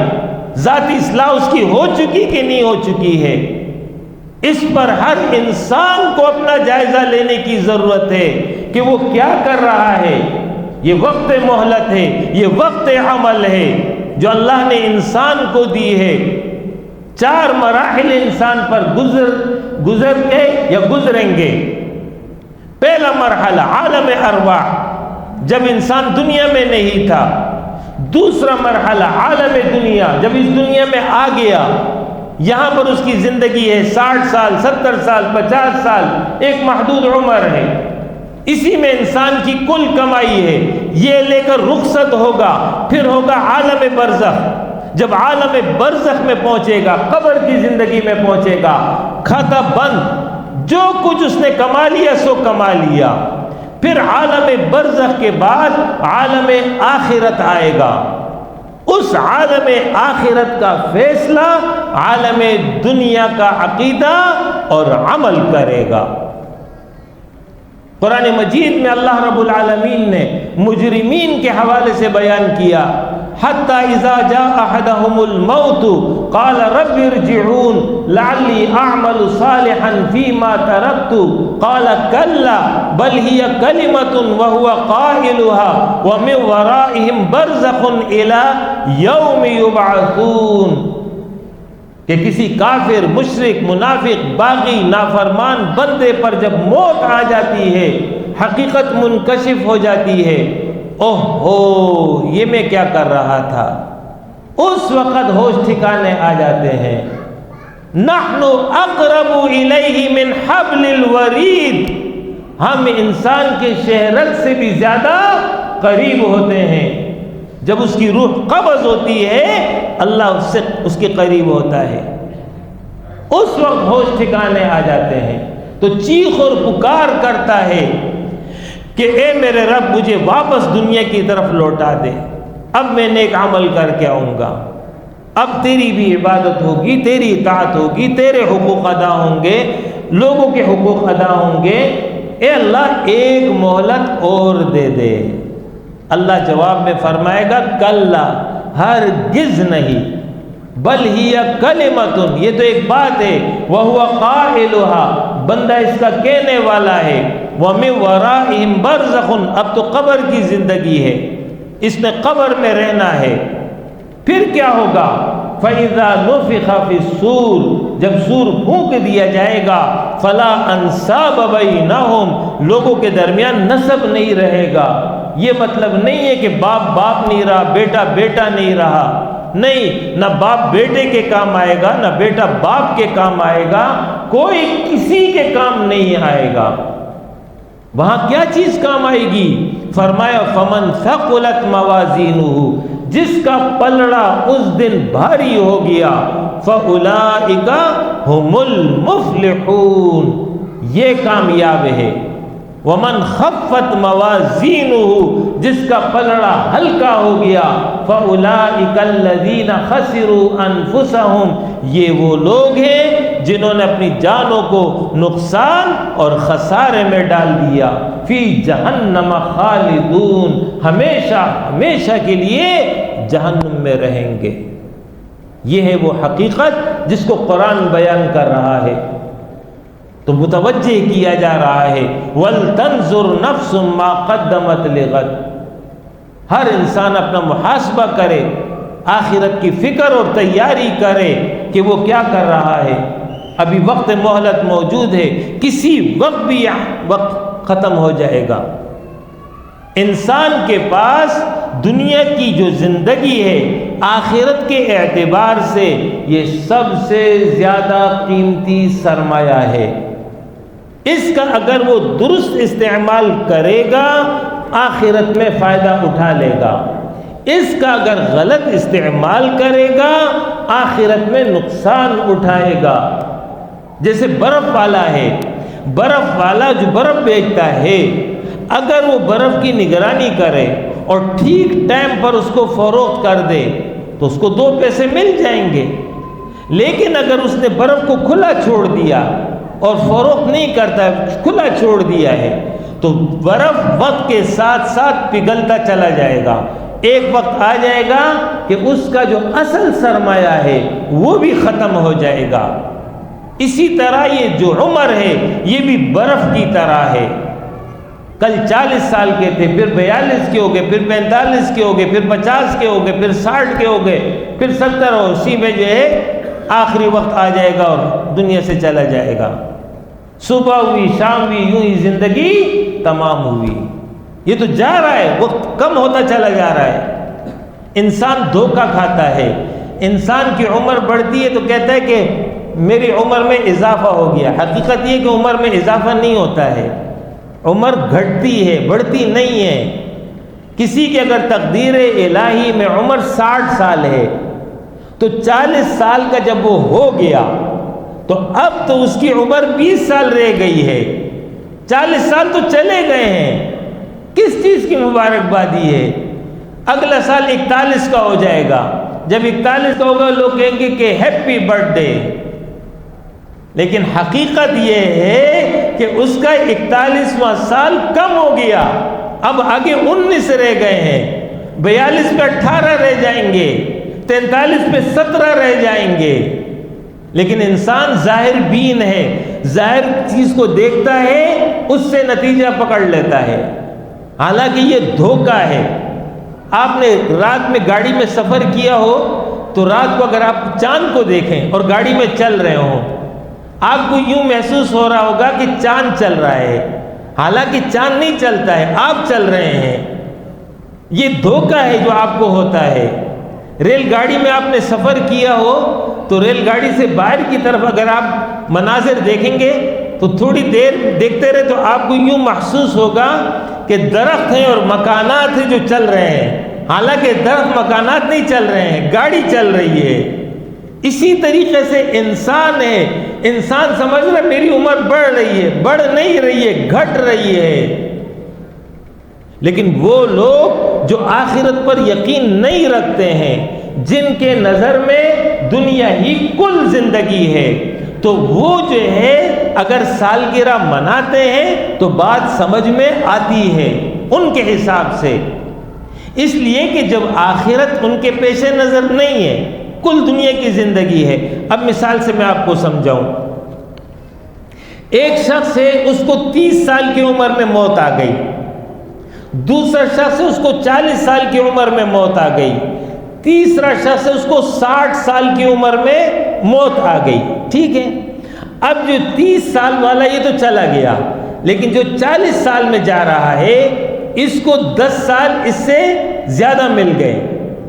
ذاتی اصلاح اس کی ہو چکی کہ نہیں ہو چکی ہے۔ اس پر ہر انسان کو اپنا جائزہ لینے کی ضرورت ہے کہ وہ کیا کر رہا ہے۔ یہ وقت مہلت ہے، یہ وقت عمل ہے جو اللہ نے انسان کو دی ہے۔ 4 مراحل انسان پر گزر کے یا گزریں گے۔ پہلا مرحلہ عالم ارواح، جب انسان دنیا میں نہیں تھا۔ دوسرا مرحلہ عالم دنیا، جب اس دنیا میں آ گیا، یہاں پر اس کی زندگی ہے 60 سال، 70 سال، 50 سال، ایک محدود عمر ہے، اسی میں انسان کی کل کمائی ہے۔ یہ لے کر رخصت ہوگا، پھر ہوگا عالم برزخ۔ جب عالم برزخ میں پہنچے گا، قبر کی زندگی میں پہنچے گا، کھاتا بند، جو کچھ اس نے کما لیا سو کما لیا۔ پھر عالم برزخ کے بعد عالم آخرت آئے گا، اس عالم آخرت کا فیصلہ عالم دنیا کا عقیدہ اور عمل کرے گا۔ قرآن مجید میں اللہ رب العالمین نے مجرمین کے حوالے سے بیان کیا حتی اذا جاء احدهم الموت قال رب ارجعون لعلی اعمل صالحا فيما تركت قال كلا بل هي كلمة وهو قائلها ومن ورائهم برزخ الى يوم يبعثون، کہ کسی کافر، مشرک، منافق، باغی، نافرمان بندے پر جب موت آ جاتی ہے، حقیقت منکشف ہو جاتی ہے، اوہ ہو یہ میں کیا کر رہا تھا، اس وقت ہوش ٹھکانے آ جاتے ہیں۔ نحن اقرب الیہ من حبل الورید، ہم انسان کے شہرت سے بھی زیادہ قریب ہوتے ہیں۔ جب اس کی روح قبض ہوتی ہے اللہ اس کے قریب ہوتا ہے، اس وقت ہوش ٹھکانے آ جاتے ہیں تو چیخ اور پکار کرتا ہے کہ اے میرے رب مجھے واپس دنیا کی طرف لوٹا دے، اب میں نیک عمل کر کے آؤں گا، اب تیری بھی عبادت ہوگی، تیری اطاعت ہوگی، تیرے حقوق ادا ہوں گے، لوگوں کے حقوق ادا ہوں گے، اے اللہ ایک مہلت اور دے دے۔ اللہ جواب میں فرمائے گا کلا، ہرگز نہیں، بل ہی کلمۃ، یہ تو ایک بات ہے، وہو قائلها، بندہ اس کا کہنے والا ہے، ومن ورائہم برزخ، اب تو قبر کی زندگی ہے، اس نے قبر میں رہنا ہے۔ پھر کیا ہوگا؟ فَإِذَا نُفِخَ فِي الصُّورِ، جب سور پھونک دیا جائے گا، فَلَا أَنْسَابَ بَيْنَهُمْ، لوگوں کے درمیان نسب نہیں رہے گا۔ یہ مطلب نہیں ہے کہ باپ باپ نہیں رہا، بیٹا بیٹا نہیں رہا، نہیں، نہ باپ بیٹے کے کام آئے گا، نہ بیٹا باپ کے کام آئے گا، کوئی کسی کے کام نہیں آئے گا۔ وہاں کیا چیز کام آئے گی؟ فرمایا فَمَنْ ثَقُلَتْ مَوَازِينُهُ، جس کا پلڑا اس دن بھاری ہو گیا، فَأُولَئِكَ هُمُ الْمُفْلِحُونَ، یہ کامیاب ہے۔ وَمَنْ خَفَّتْ مَوَازِينُهُ، جس کا پلڑا ہلکا ہو گیا، فَأُولَئِكَ الَّذِينَ خَسِرُوا أَنفُسَهُمْ، یہ وہ لوگ ہیں جنہوں نے اپنی جانوں کو نقصان اور خسارے میں ڈال دیا. فی جہنم خالدون، ہمیشہ ہمیشہ کے لیے جہنم میں رہیں گے. یہ ہے وہ حقیقت جس کو قرآن بیان کر رہا ہے. تو متوجہ کیا جا رہا ہے وَلْتَنْظُرْ نَفْسٌ مَا قَدَّمَتْ لِغَدٍ. ہر انسان اپنا محاسبہ کرے، آخرت کی فکر اور تیاری کرے کہ وہ کیا کر رہا ہے. ابھی وقت مہلت موجود ہے، کسی وقت بھی وقت ختم ہو جائے گا. انسان کے پاس دنیا کی جو زندگی ہے آخرت کے اعتبار سے یہ سب سے زیادہ قیمتی سرمایہ ہے. اس کا اگر وہ درست استعمال کرے گا آخرت میں فائدہ اٹھا لے گا. اس کا اگر غلط استعمال کرے گا آخرت میں نقصان اٹھائے گا. جیسے برف والا ہے، برف والا جو برف بیچتا ہے اگر وہ برف کی نگرانی کرے اور ٹھیک ٹائم پر اس کو فروخت کر دے تو اس کو 2 پیسے مل جائیں گے. لیکن اگر اس نے برف کو کھلا چھوڑ دیا اور فروخت نہیں کرتا، کھلا چھوڑ دیا ہے، تو برف وقت کے ساتھ ساتھ پگھلتا چلا جائے گا. ایک وقت آ جائے گا کہ اس کا جو اصل سرمایہ ہے وہ بھی ختم ہو جائے گا. اسی طرح یہ جو عمر ہے یہ بھی برف کی طرح ہے. کل 40 سال کے تھے، پھر 42 کے ہو گئے، پھر 45 کے ہو گئے، پھر 50 کے ہو گئے، پھر 60 کے ہو گئے، پھر 70 اور 80 میں جو ہے آخری وقت آ جائے گا اور دنیا سے چلا جائے گا. صبح ہوئی، شام ہوئی، یوں ہی زندگی تمام ہوئی. یہ تو جا رہا ہے، وقت کم ہوتا چلا جا رہا ہے. انسان دھوکہ کھاتا ہے. انسان کی عمر بڑھتی ہے تو کہتا ہے کہ میری عمر میں اضافہ ہو گیا. حقیقت یہ کہ عمر میں اضافہ نہیں ہوتا ہے، عمر گھٹتی ہے، بڑھتی نہیں ہے. کسی کی اگر تقدیر الہی میں عمر 60 سال ہے تو 40 سال کا جب وہ ہو گیا تو اب تو اس کی عمر 20 سال رہ گئی ہے. 40 سال تو چلے گئے ہیں. کس چیز کی مبارکبادی ہے؟ اگلا سال 41 کا ہو جائے گا. جب 41 کا ہوگا لوگ کہیں گے کہ ہیپی برتھ ڈے. لیکن حقیقت یہ ہے کہ اس کا 41واں سال کم ہو گیا. اب آگے 19 رہ گئے ہیں، 42 پہ 18 رہ جائیں گے، 43 پہ 17 رہ جائیں گے. لیکن انسان ظاہر بین ہے، ظاہر چیز کو دیکھتا ہے، اس سے نتیجہ پکڑ لیتا ہے. حالانکہ یہ دھوکہ ہے. آپ نے رات میں گاڑی میں سفر کیا ہو تو رات کو اگر آپ چاند کو دیکھیں اور گاڑی میں چل رہے ہوں آپ کو یوں محسوس ہو رہا ہوگا کہ چاند چل رہا ہے، حالانکہ چاند نہیں چلتا ہے، آپ چل رہے ہیں. یہ دھوکہ ہے جو آپ کو ہوتا ہے. ریل گاڑی میں آپ نے سفر کیا ہو تو ریل گاڑی سے باہر کی طرف اگر آپ مناظر دیکھیں گے تو تھوڑی دیر دیکھتے رہے تو آپ کو یوں محسوس ہوگا کہ درخت ہیں اور مکانات ہیں جو چل رہے ہیں، حالانکہ درخت مکانات نہیں چل رہے ہیں، گاڑی چل رہی ہے. اسی طریقے سے انسان ہے. انسان سمجھ رہا ہے میری عمر بڑھ رہی ہے، بڑھ نہیں رہی ہے، گھٹ رہی ہے. لیکن وہ لوگ جو آخرت پر یقین نہیں رکھتے ہیں، جن کے نظر میں دنیا ہی کل زندگی ہے، تو وہ جو ہے اگر سالگرہ مناتے ہیں تو بات سمجھ میں آتی ہے ان کے حساب سے. اس لیے کہ جب آخرت ان کے پیش نظر نہیں ہے، کل دنیا کی زندگی ہے. اب مثال سے میں آپ کو سمجھاؤں. ایک شخص ہے، اس کو 30 سال کی عمر میں موت آ گئی. دوسرا شخص ہے، اس کو 40 سال کی عمر میں موت آ گئی. تیسرا شخص ہے، اس کو 60 سال کی عمر میں موت آ گئی. ٹھیک ہے. اب جو 30 سال والا یہ تو چلا گیا، لیکن جو 40 سال میں جا رہا ہے اس کو 10 سال اس سے زیادہ مل گئے.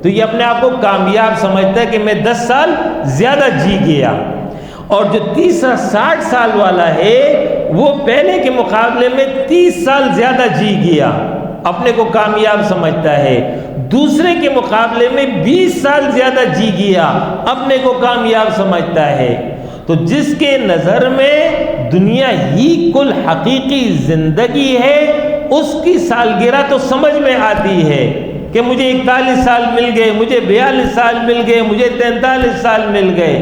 تو یہ اپنے آپ کو کامیاب سمجھتا ہے کہ میں 10 سال زیادہ جی گیا. اور جو تیسرا 60 سال والا ہے وہ پہلے کے مقابلے میں 30 سال زیادہ جی گیا، اپنے کو کامیاب سمجھتا ہے. دوسرے کے مقابلے میں 20 سال زیادہ جی گیا، اپنے کو کامیاب سمجھتا ہے. تو جس کے نظر میں دنیا ہی کل حقیقی زندگی ہے، اس کی سالگرہ تو سمجھ میں آتی ہے کہ مجھے 41 سال مل گئے، مجھے 42 سال مل گئے، مجھے 43 سال مل گئے.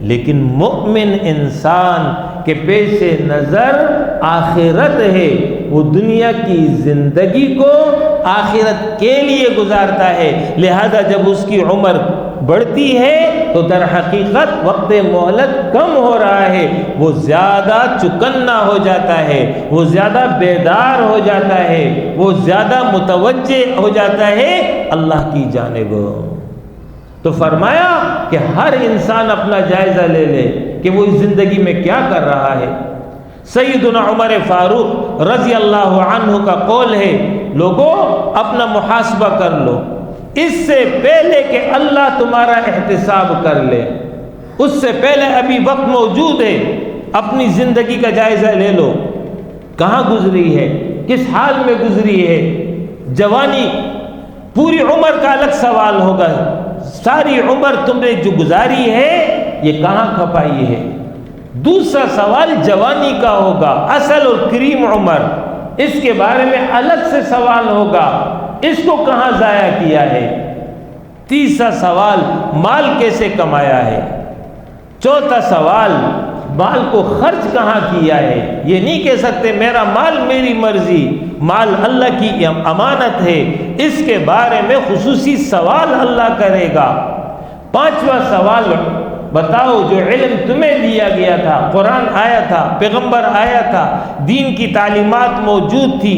لیکن مؤمن انسان کے پیش نظر آخرت ہے، وہ دنیا کی زندگی کو آخرت کے لیے گزارتا ہے، لہذا جب اس کی عمر بڑھتی ہے تو در حقیقت وقت مہلت کم ہو رہا ہے، وہ زیادہ چکنا ہو جاتا ہے، وہ زیادہ بیدار ہو جاتا ہے، وہ زیادہ متوجہ ہو جاتا ہے اللہ کی جانب۔ تو فرمایا کہ ہر انسان اپنا جائزہ لے لے کہ وہ اس زندگی میں کیا کر رہا ہے۔ سیدنا عمر فاروق رضی اللہ عنہ کا قول ہے، لوگوں اپنا محاسبہ کر لو اس سے پہلے کہ اللہ تمہارا احتساب کر لے، اس سے پہلے ابھی وقت موجود ہے، اپنی زندگی کا جائزہ لے لو، کہاں گزری ہے، کس حال میں گزری ہے۔ جوانی پوری عمر کا الگ سوال ہوگا، ساری عمر تم نے جو گزاری ہے یہ کہاں کھپائی ہے۔ دوسرا سوال جوانی کا ہوگا، اصل اور کریم عمر، اس کے بارے میں الگ سے سوال ہوگا، اس کو کہاں ضائع کیا ہے۔ تیسرا سوال مال کیسے کمایا ہے۔ چوتھا سوال مال کو خرچ کہاں کیا ہے۔ یہ نہیں کہہ سکتے میرا مال میری مرضی، مال اللہ کی امانت ہے، اس کے بارے میں خصوصی سوال اللہ کرے گا۔ پانچواں سوال بتاؤ جو علم تمہیں دیا گیا تھا، قرآن آیا تھا، پیغمبر آیا تھا، دین کی تعلیمات موجود تھی،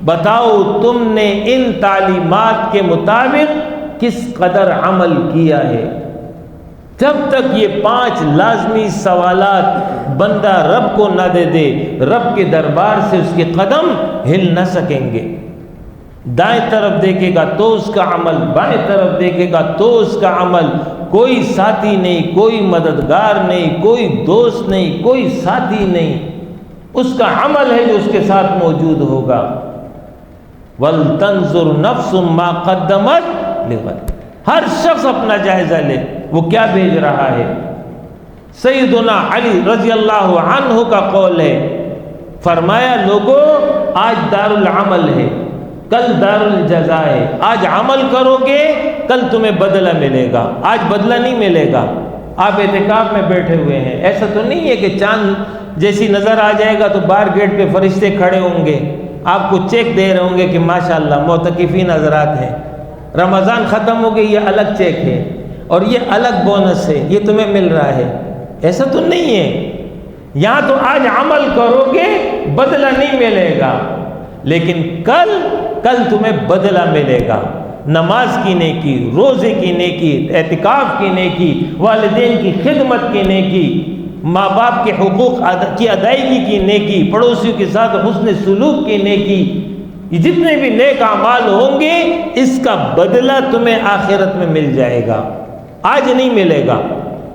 بتاؤ تم نے ان تعلیمات کے مطابق کس قدر عمل کیا ہے۔ جب تک یہ 5 لازمی سوالات بندہ رب کو نہ دے دے، رب کے دربار سے اس کے قدم ہل نہ سکیں گے۔ دائیں طرف دیکھے گا تو اس کا عمل، بائیں طرف دیکھے گا تو اس کا عمل، کوئی ساتھی نہیں، کوئی مددگار نہیں، کوئی دوست نہیں، کوئی ساتھی نہیں، اس کا عمل ہے جو اس کے ساتھ موجود ہوگا۔ وَلْتَنْظُرْ نَفْسٌ مَا قَدَّمَتْ لِغَدٍ، ہر شخص اپنا جائزہ لے وہ کیا بھیج رہا ہے۔ سیدنا علی رضی اللہ عنہ کا قول ہے، فرمایا لوگوں آج دار العمل ہے، کل دار الجزا ہے، آج عمل کرو گے کل تمہیں بدلہ ملے گا، آج بدلہ نہیں ملے گا۔ آپ اعتکاف میں بیٹھے ہوئے ہیں، ایسا تو نہیں ہے کہ چاند جیسی نظر آ جائے گا تو باہر گیٹ پہ فرشتے کھڑے ہوں گے، آپ کو چیک دے رہے ہوں گے کہ ماشاءاللہ معتکفین حضرات ہیں، رمضان ختم ہو گئی، یہ الگ چیک ہے اور یہ الگ بونس ہے، یہ تمہیں مل رہا ہے۔ ایسا تو نہیں ہے، یہاں تو آج عمل کرو گے بدلہ نہیں ملے گا، لیکن کل تمہیں بدلہ ملے گا۔ نماز کی نیکی، روزے کی نیکی، اعتکاف کی نیکی، والدین کی خدمت کی نیکی، ماں باپ کے حقوق کی ادائیگی کی نیکی، پڑوسیوں کے ساتھ حسن سلوک کی نیکی، یہ جتنے بھی نیک اعمال ہوں گے اس کا بدلہ تمہیں آخرت میں مل جائے گا، آج نہیں ملے گا۔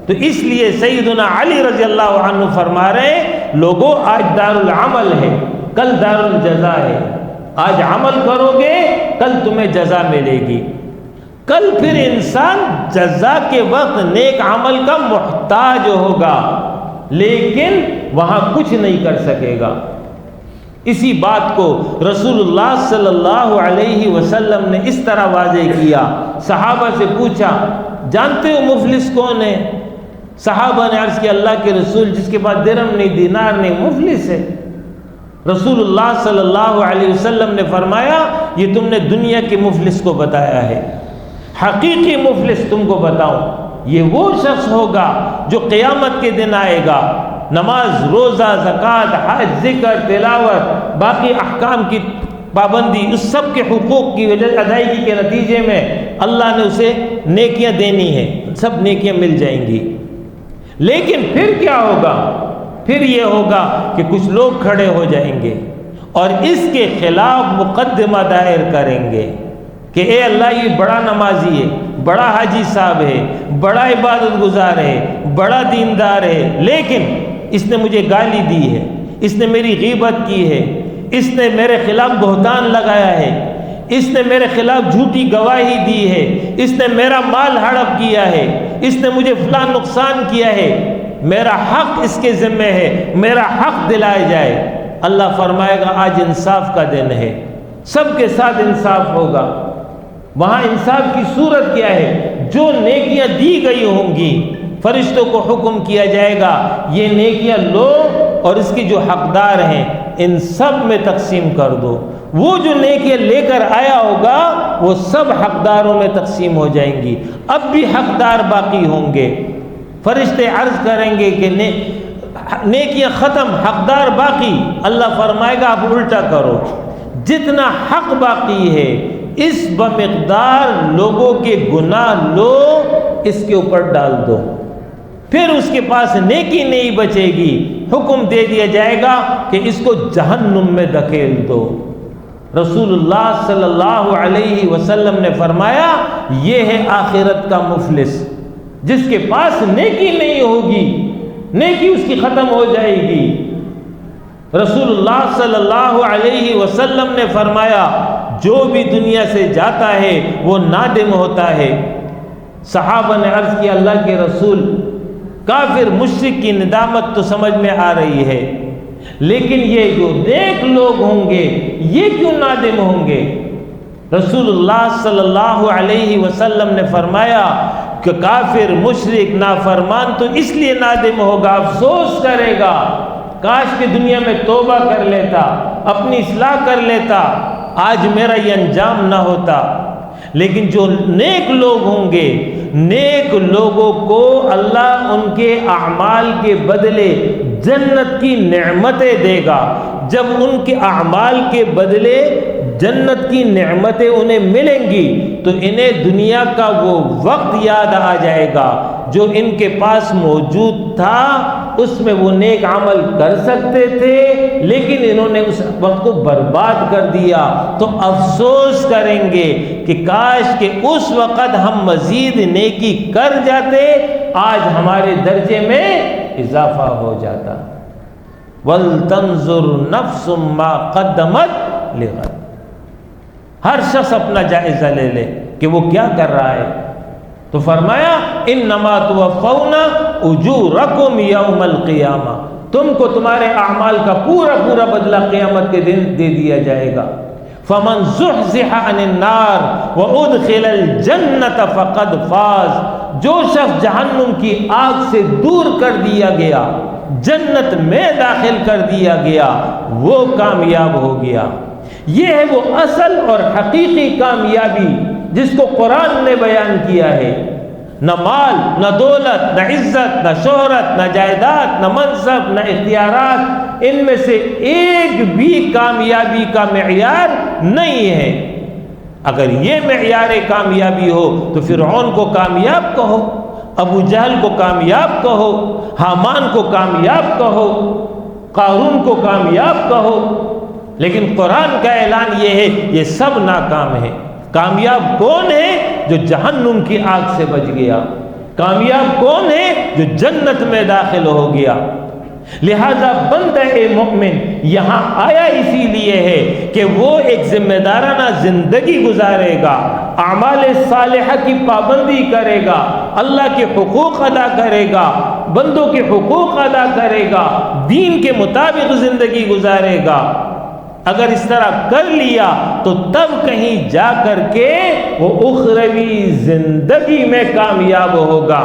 تو اس لیے سیدنا علی رضی اللہ عنہ فرما رہے ہیں لوگوں آج دار العمل ہے، کل دار الجزا ہے، آج عمل کرو گے کل تمہیں جزا ملے گی۔ کل پھر انسان جزا کے وقت نیک عمل کا محتاج ہوگا، لیکن وہاں کچھ نہیں کر سکے گا۔ اسی بات کو رسول اللہ صلی اللہ علیہ وسلم نے اس طرح واضح کیا۔ صحابہ سے پوچھا جانتے ہو مفلس کون ہے؟ صحابہ نے عرض کیا اللہ کے رسول جس کے پاس درہم نہیں دینار نہیں مفلس ہے۔ رسول اللہ صلی اللہ علیہ وسلم نے فرمایا یہ تم نے دنیا کے مفلس کو بتایا ہے، حقیقی مفلس تم کو بتاؤں یہ وہ شخص ہوگا جو قیامت کے دن آئے گا، نماز، روزہ، زکوٰۃ، حج، ذکر، تلاوت، باقی احکام کی پابندی، اس سب کے حقوق کی وجہ ادائیگی کے نتیجے میں اللہ نے اسے نیکیاں دینی ہیں، سب نیکیاں مل جائیں گی۔ لیکن پھر کیا ہوگا؟ پھر یہ ہوگا کہ کچھ لوگ کھڑے ہو جائیں گے اور اس کے خلاف مقدمہ دائر کریں گے کہ اے اللہ یہ بڑا نمازی ہے، بڑا حاجی صاحب ہے، بڑا عبادت گزار ہے، بڑا دیندار ہے، لیکن اس نے مجھے گالی دی ہے، اس نے میری غیبت کی ہے، اس نے میرے خلاف بہتان لگایا ہے، اس نے میرے خلاف جھوٹی گواہی دی ہے، اس نے میرا مال ہڑپ کیا ہے، اس نے مجھے فلاں نقصان کیا ہے، میرا حق اس کے ذمہ ہے، میرا حق دلائے جائے۔ اللہ فرمائے گا آج انصاف کا دن ہے، سب کے ساتھ انصاف ہوگا۔ وہاں انصاف کی صورت کیا ہے؟ جو نیکیاں دی گئی ہوں گی فرشتوں کو حکم کیا جائے گا یہ نیکیاں لو اور اس کی جو حقدار ہیں ان سب میں تقسیم کر دو۔ وہ جو نیکیاں لے کر آیا ہوگا وہ سب حقداروں میں تقسیم ہو جائیں گی۔ اب بھی حقدار باقی ہوں گے۔ فرشتے عرض کریں گے کہ نیکیاں ختم، حقدار باقی۔ اللہ فرمائے گا اب الٹا کرو، جتنا حق باقی ہے اس بمقدار لوگوں کے گناہ لو، اس کے اوپر ڈال دو، پھر اس کے پاس نیکی نہیں بچے گی۔ حکم دے دیا جائے گا کہ اس کو جہنم میں دھکیل دو۔ رسول اللہ صلی اللہ علیہ وسلم نے فرمایا یہ ہے آخرت کا مفلس، جس کے پاس نیکی نہیں ہوگی، نیکی اس کی ختم ہو جائے گی۔ رسول اللہ صلی اللہ علیہ وسلم نے فرمایا جو بھی دنیا سے جاتا ہے وہ نادم ہوتا ہے۔ صحابہ نے عرض کیا اللہ کے رسول، کافر مشرک کی ندامت تو سمجھ میں آ رہی ہے، لیکن یہ جو نیک لوگ ہوں گے یہ کیوں نادم ہوں گے؟ رسول اللہ صلی اللہ علیہ وسلم نے فرمایا کہ کافر مشرک نافرمان تو اس لیے نادم ہوگا، افسوس کرے گا، کاش کہ دنیا میں توبہ کر لیتا، اپنی اصلاح کر لیتا، آج میرا یہ انجام نہ ہوتا۔ لیکن جو نیک لوگ ہوں گے، نیک لوگوں کو اللہ ان کے اعمال کے بدلے جنت کی نعمتیں دے گا۔ جب ان کے اعمال کے بدلے جنت کی نعمتیں انہیں ملیں گی تو انہیں دنیا کا وہ وقت یاد آ جائے گا جو ان کے پاس موجود تھا، اس میں وہ نیک عمل کر سکتے تھے لیکن انہوں نے اس وقت کو برباد کر دیا، تو افسوس کریں گے کہ کاش کہ اس وقت ہم مزید نیکی کر جاتے، آج ہمارے درجے میں اضافہ ہو جاتا۔ وَلْتَنْظُرْ نَفْسٌ مَا قَدَّمَتْ لِغَدٍ۔ ہر شخص اپنا جائزہ لے لے کہ وہ کیا کر رہا ہے۔ تو فرمایا انما توفون اجورکم یوم القیامہ، تم کو تمہارے اعمال کا پورا پورا بدلہ قیامت کے دن دے دیا جائے گا۔ فمن زحزح عن النار وادخل الجنة فقد فاز، جو شخص جہنم کی آگ سے دور کر دیا گیا، جنت میں داخل کر دیا گیا، وہ کامیاب ہو گیا۔ یہ ہے وہ اصل اور حقیقی کامیابی جس کو قرآن نے بیان کیا ہے۔ نہ مال، نہ دولت، نہ عزت، نہ شہرت، نہ جائیداد، نہ منصب، نہ اختیارات، ان میں سے ایک بھی کامیابی کا معیار نہیں ہے۔ اگر یہ معیار کامیابی ہو تو فرعون کو کامیاب کہو، ابو جہل کو کامیاب کہو، حامان کو کامیاب کہو، قارون کو کامیاب کہو، لیکن قرآن کا اعلان یہ ہے یہ سب ناکام ہے۔ کامیاب کون ہے؟ جو جہنم کی آگ سے بچ گیا۔ کامیاب کون ہے؟ جو جنت میں داخل ہو گیا۔ لہذا بندہ مومن یہاں آیا اسی لیے ہے کہ وہ ایک ذمہ دارانہ زندگی گزارے گا، اعمال صالحہ کی پابندی کرے گا، اللہ کے حقوق ادا کرے گا، بندوں کے حقوق ادا کرے گا، دین کے مطابق زندگی گزارے گا۔ اگر اس طرح کر لیا تو تب کہیں جا کر کے وہ اخروی زندگی میں کامیاب ہوگا۔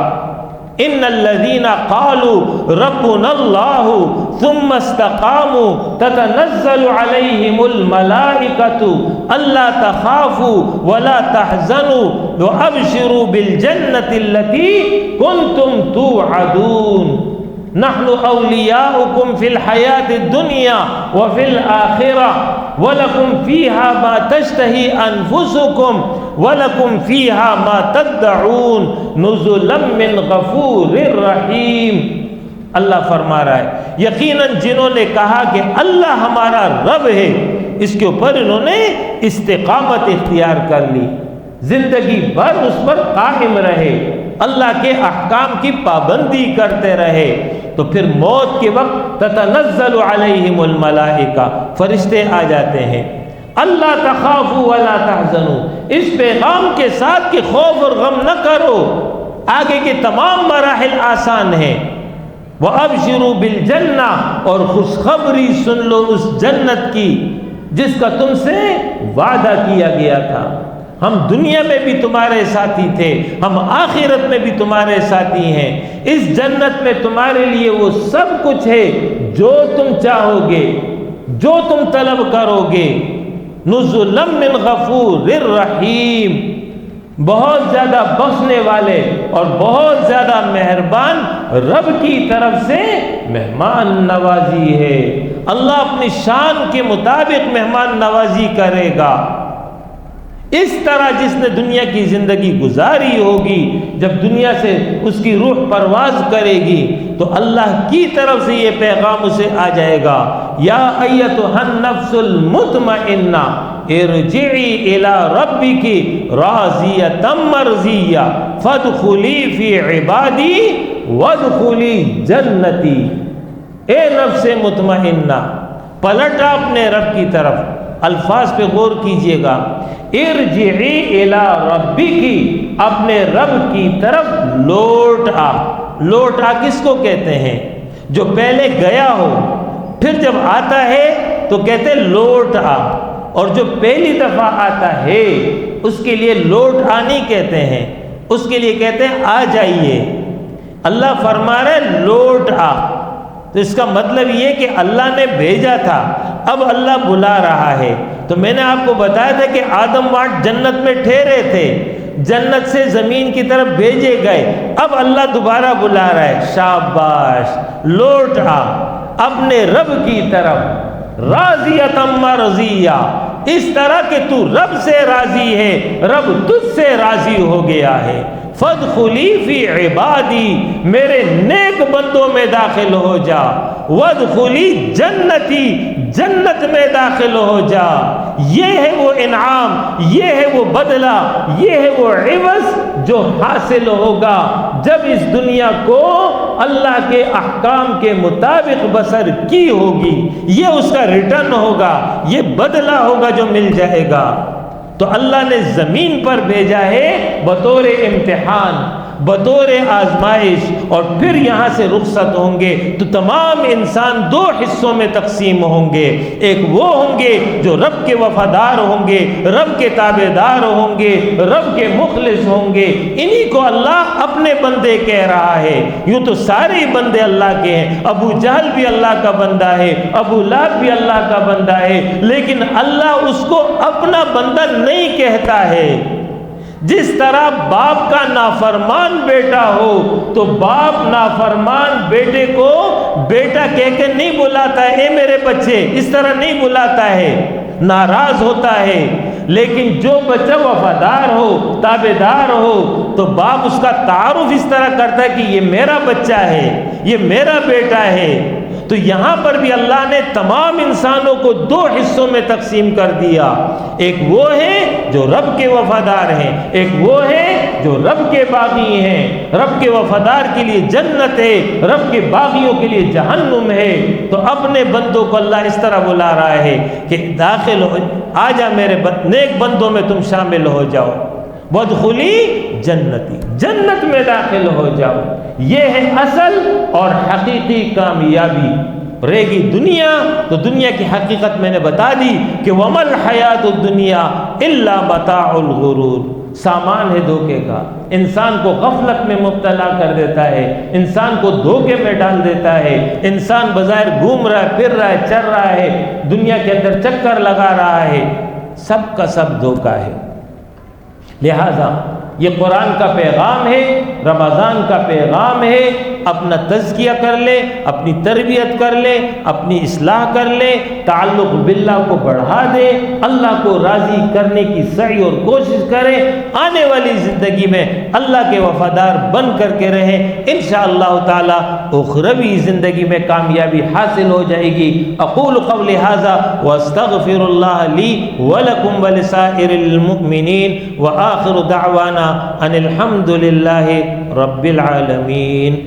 ان الذين قالوا ربنا الله ثم استقاموا تتنزل عليهم الملائكة الا تخافوا ولا تحزنوا وابشروا بالجنة التي كنتم توعدون نحن اولیاؤکم فی الحیاۃ الدنیا وفی الآخرہ ولکم فیہا ما تشتہی انفسکم ولکم فیہا ما تدعون نزلا من غفور الرحیم۔ اللہ فرما رہا ہے یقیناً جنہوں نے کہا کہ اللہ ہمارا رب ہے، اس کے اوپر انہوں نے استقامت اختیار کر لی، زندگی بھر اس پر قائم رہے، اللہ کے احکام کی پابندی کرتے رہے، تو پھر موت کے وقت تتنزل علیہم الملائکہ، فرشتے آ جاتے ہیں، اللہ تخافوا ولا تحزنوا، اس پیغام کے ساتھ کہ خوف اور غم نہ کرو، آگے کے تمام مراحل آسان ہیں، وَأَبْشِرُوا بِالْجَنَّةِ، اور خوشخبری سن لو اس جنت کی جس کا تم سے وعدہ کیا گیا تھا۔ ہم دنیا میں بھی تمہارے ساتھی تھے، ہم آخرت میں بھی تمہارے ساتھی ہیں، اس جنت میں تمہارے لیے وہ سب کچھ ہے جو تم چاہو گے، جو تم طلب کرو گے۔ نزلا من غفور الرحیم، بہت زیادہ بخشنے والے اور بہت زیادہ مہربان رب کی طرف سے مہمان نوازی ہے۔ اللہ اپنی شان کے مطابق مہمان نوازی کرے گا۔ اس طرح جس نے دنیا کی زندگی گزاری ہوگی، جب دنیا سے اس کی روح پرواز کرے گی تو اللہ کی طرف سے یہ پیغام اسے آ جائے گا، یا ایتھا النفس المطمئنہ ارجعی الی ربک راضیۃ مرضیہ فادخلی فی عبادی وادخلی جنتی۔ اے نفس مطمئنہ، پلٹا اپنے رب کی طرف۔ الفاظ پہ غور کیجئے گا، ارجعی الی ربک، اپنے رب کی طرف لوٹ آ۔ لوٹ آ کس کو کہتے ہیں؟ جو پہلے گیا ہو پھر جب آتا ہے تو کہتے لوٹ آ، اور جو پہلی دفعہ آتا ہے اس کے لیے لوٹ آ نہیں کہتے ہیں، اس کے لیے کہتے ہیں آ جائیے۔ اللہ فرما رہے لوٹ آ، تو اس کا مطلب یہ کہ اللہ نے بھیجا تھا، اب اللہ بلا رہا ہے۔ تو میں نے آپ کو بتایا تھا کہ آدم وہاں جنت میں ٹھہرے تھے، جنت سے زمین کی طرف بھیجے گئے، اب اللہ دوبارہ بلا رہا ہے، شاباش لوٹ آ اپنے رب کی طرف، راضیۃ مرضیہ، اس طرح کہ تو رب سے راضی ہے، رب تجھ سے راضی ہو گیا ہے۔ فادخلی فی عبادی، میرے نیک بندوں میں داخل ہو جا، وادخلی جنتی، جنت میں داخل ہو جا۔ یہ ہے وہ انعام، یہ ہے وہ بدلہ، یہ ہے وہ عوض جو حاصل ہوگا جب اس دنیا کو اللہ کے احکام کے مطابق بسر کی ہوگی۔ یہ اس کا ریٹرن ہوگا، یہ بدلہ ہوگا جو مل جائے گا۔ تو اللہ نے زمین پر بھیجا ہے بطور امتحان، بطور آزمائش، اور پھر یہاں سے رخصت ہوں گے تو تمام انسان دو حصوں میں تقسیم ہوں گے۔ ایک وہ ہوں گے جو رب کے وفادار ہوں گے، رب کے تابعدار ہوں گے، رب کے مخلص ہوں گے، انہی کو اللہ اپنے بندے کہہ رہا ہے۔ یوں تو سارے بندے اللہ کے ہیں، ابو جہل بھی اللہ کا بندہ ہے، ابو لہب بھی اللہ کا بندہ ہے، لیکن اللہ اس کو اپنا بندہ نہیں کہتا ہے۔ جس طرح باپ کا نافرمان بیٹا ہو تو باپ نافرمان بیٹے کو بیٹا کہہ کے نہیں بلاتا ہے، اے میرے بچے، اس طرح نہیں بلاتا ہے، ناراض ہوتا ہے۔ لیکن جو بچہ وفادار ہو، تابعدار ہو، تو باپ اس کا تعارف اس طرح کرتا ہے کہ یہ میرا بچہ ہے، یہ میرا بیٹا ہے۔ تو یہاں پر بھی اللہ نے تمام انسانوں کو دو حصوں میں تقسیم کر دیا، ایک وہ ہے جو رب کے وفادار ہیں، ایک وہ ہے جو رب کے باغی ہیں۔ رب کے وفادار کے لیے جنت ہے، رب کے باغیوں کے لیے جہنم ہے۔ تو اپنے بندوں کو اللہ اس طرح بلا رہا ہے کہ داخل ہو، آ جا میرے نیک بندوں میں تم شامل ہو جاؤ، وادخلی جنتی، جنت میں داخل ہو جاؤ۔ یہ ہے اصل اور حقیقی کامیابی۔ رہے گی دنیا تو دنیا کی حقیقت میں نے بتا دی کہ وَمَا الْحَيَاةُ الدُّنْيَا إِلَّا مَتَاعُ الْغُرُورِ، سامان ہے دھوکے کا، انسان کو غفلت میں مبتلا کر دیتا ہے، انسان کو دھوکے میں ڈال دیتا ہے۔ انسان بظاہر گھوم رہا ہے، پھر رہا ہے، چل رہا ہے، دنیا کے اندر چکر لگا رہا ہے، سب کا سب دھوکا ہے۔ لہذا یہ قرآن کا پیغام ہے، رمضان کا پیغام ہے، اپنا تزکیہ کر لے، اپنی تربیت کر لے، اپنی اصلاح کر لے، تعلق باللہ کو بڑھا دے، اللہ کو راضی کرنے کی سعی اور کوشش کرے، آنے والی زندگی میں اللہ کے وفادار بن کر کے رہیں، انشاءاللہ تعالی اخروی زندگی میں کامیابی حاصل ہو جائے گی۔ اقول قولی ھذا واستغفر اللہ لی ولکم ولسائر المؤمنین وآخر دعوانا ان الحمد للہ رب العالمین۔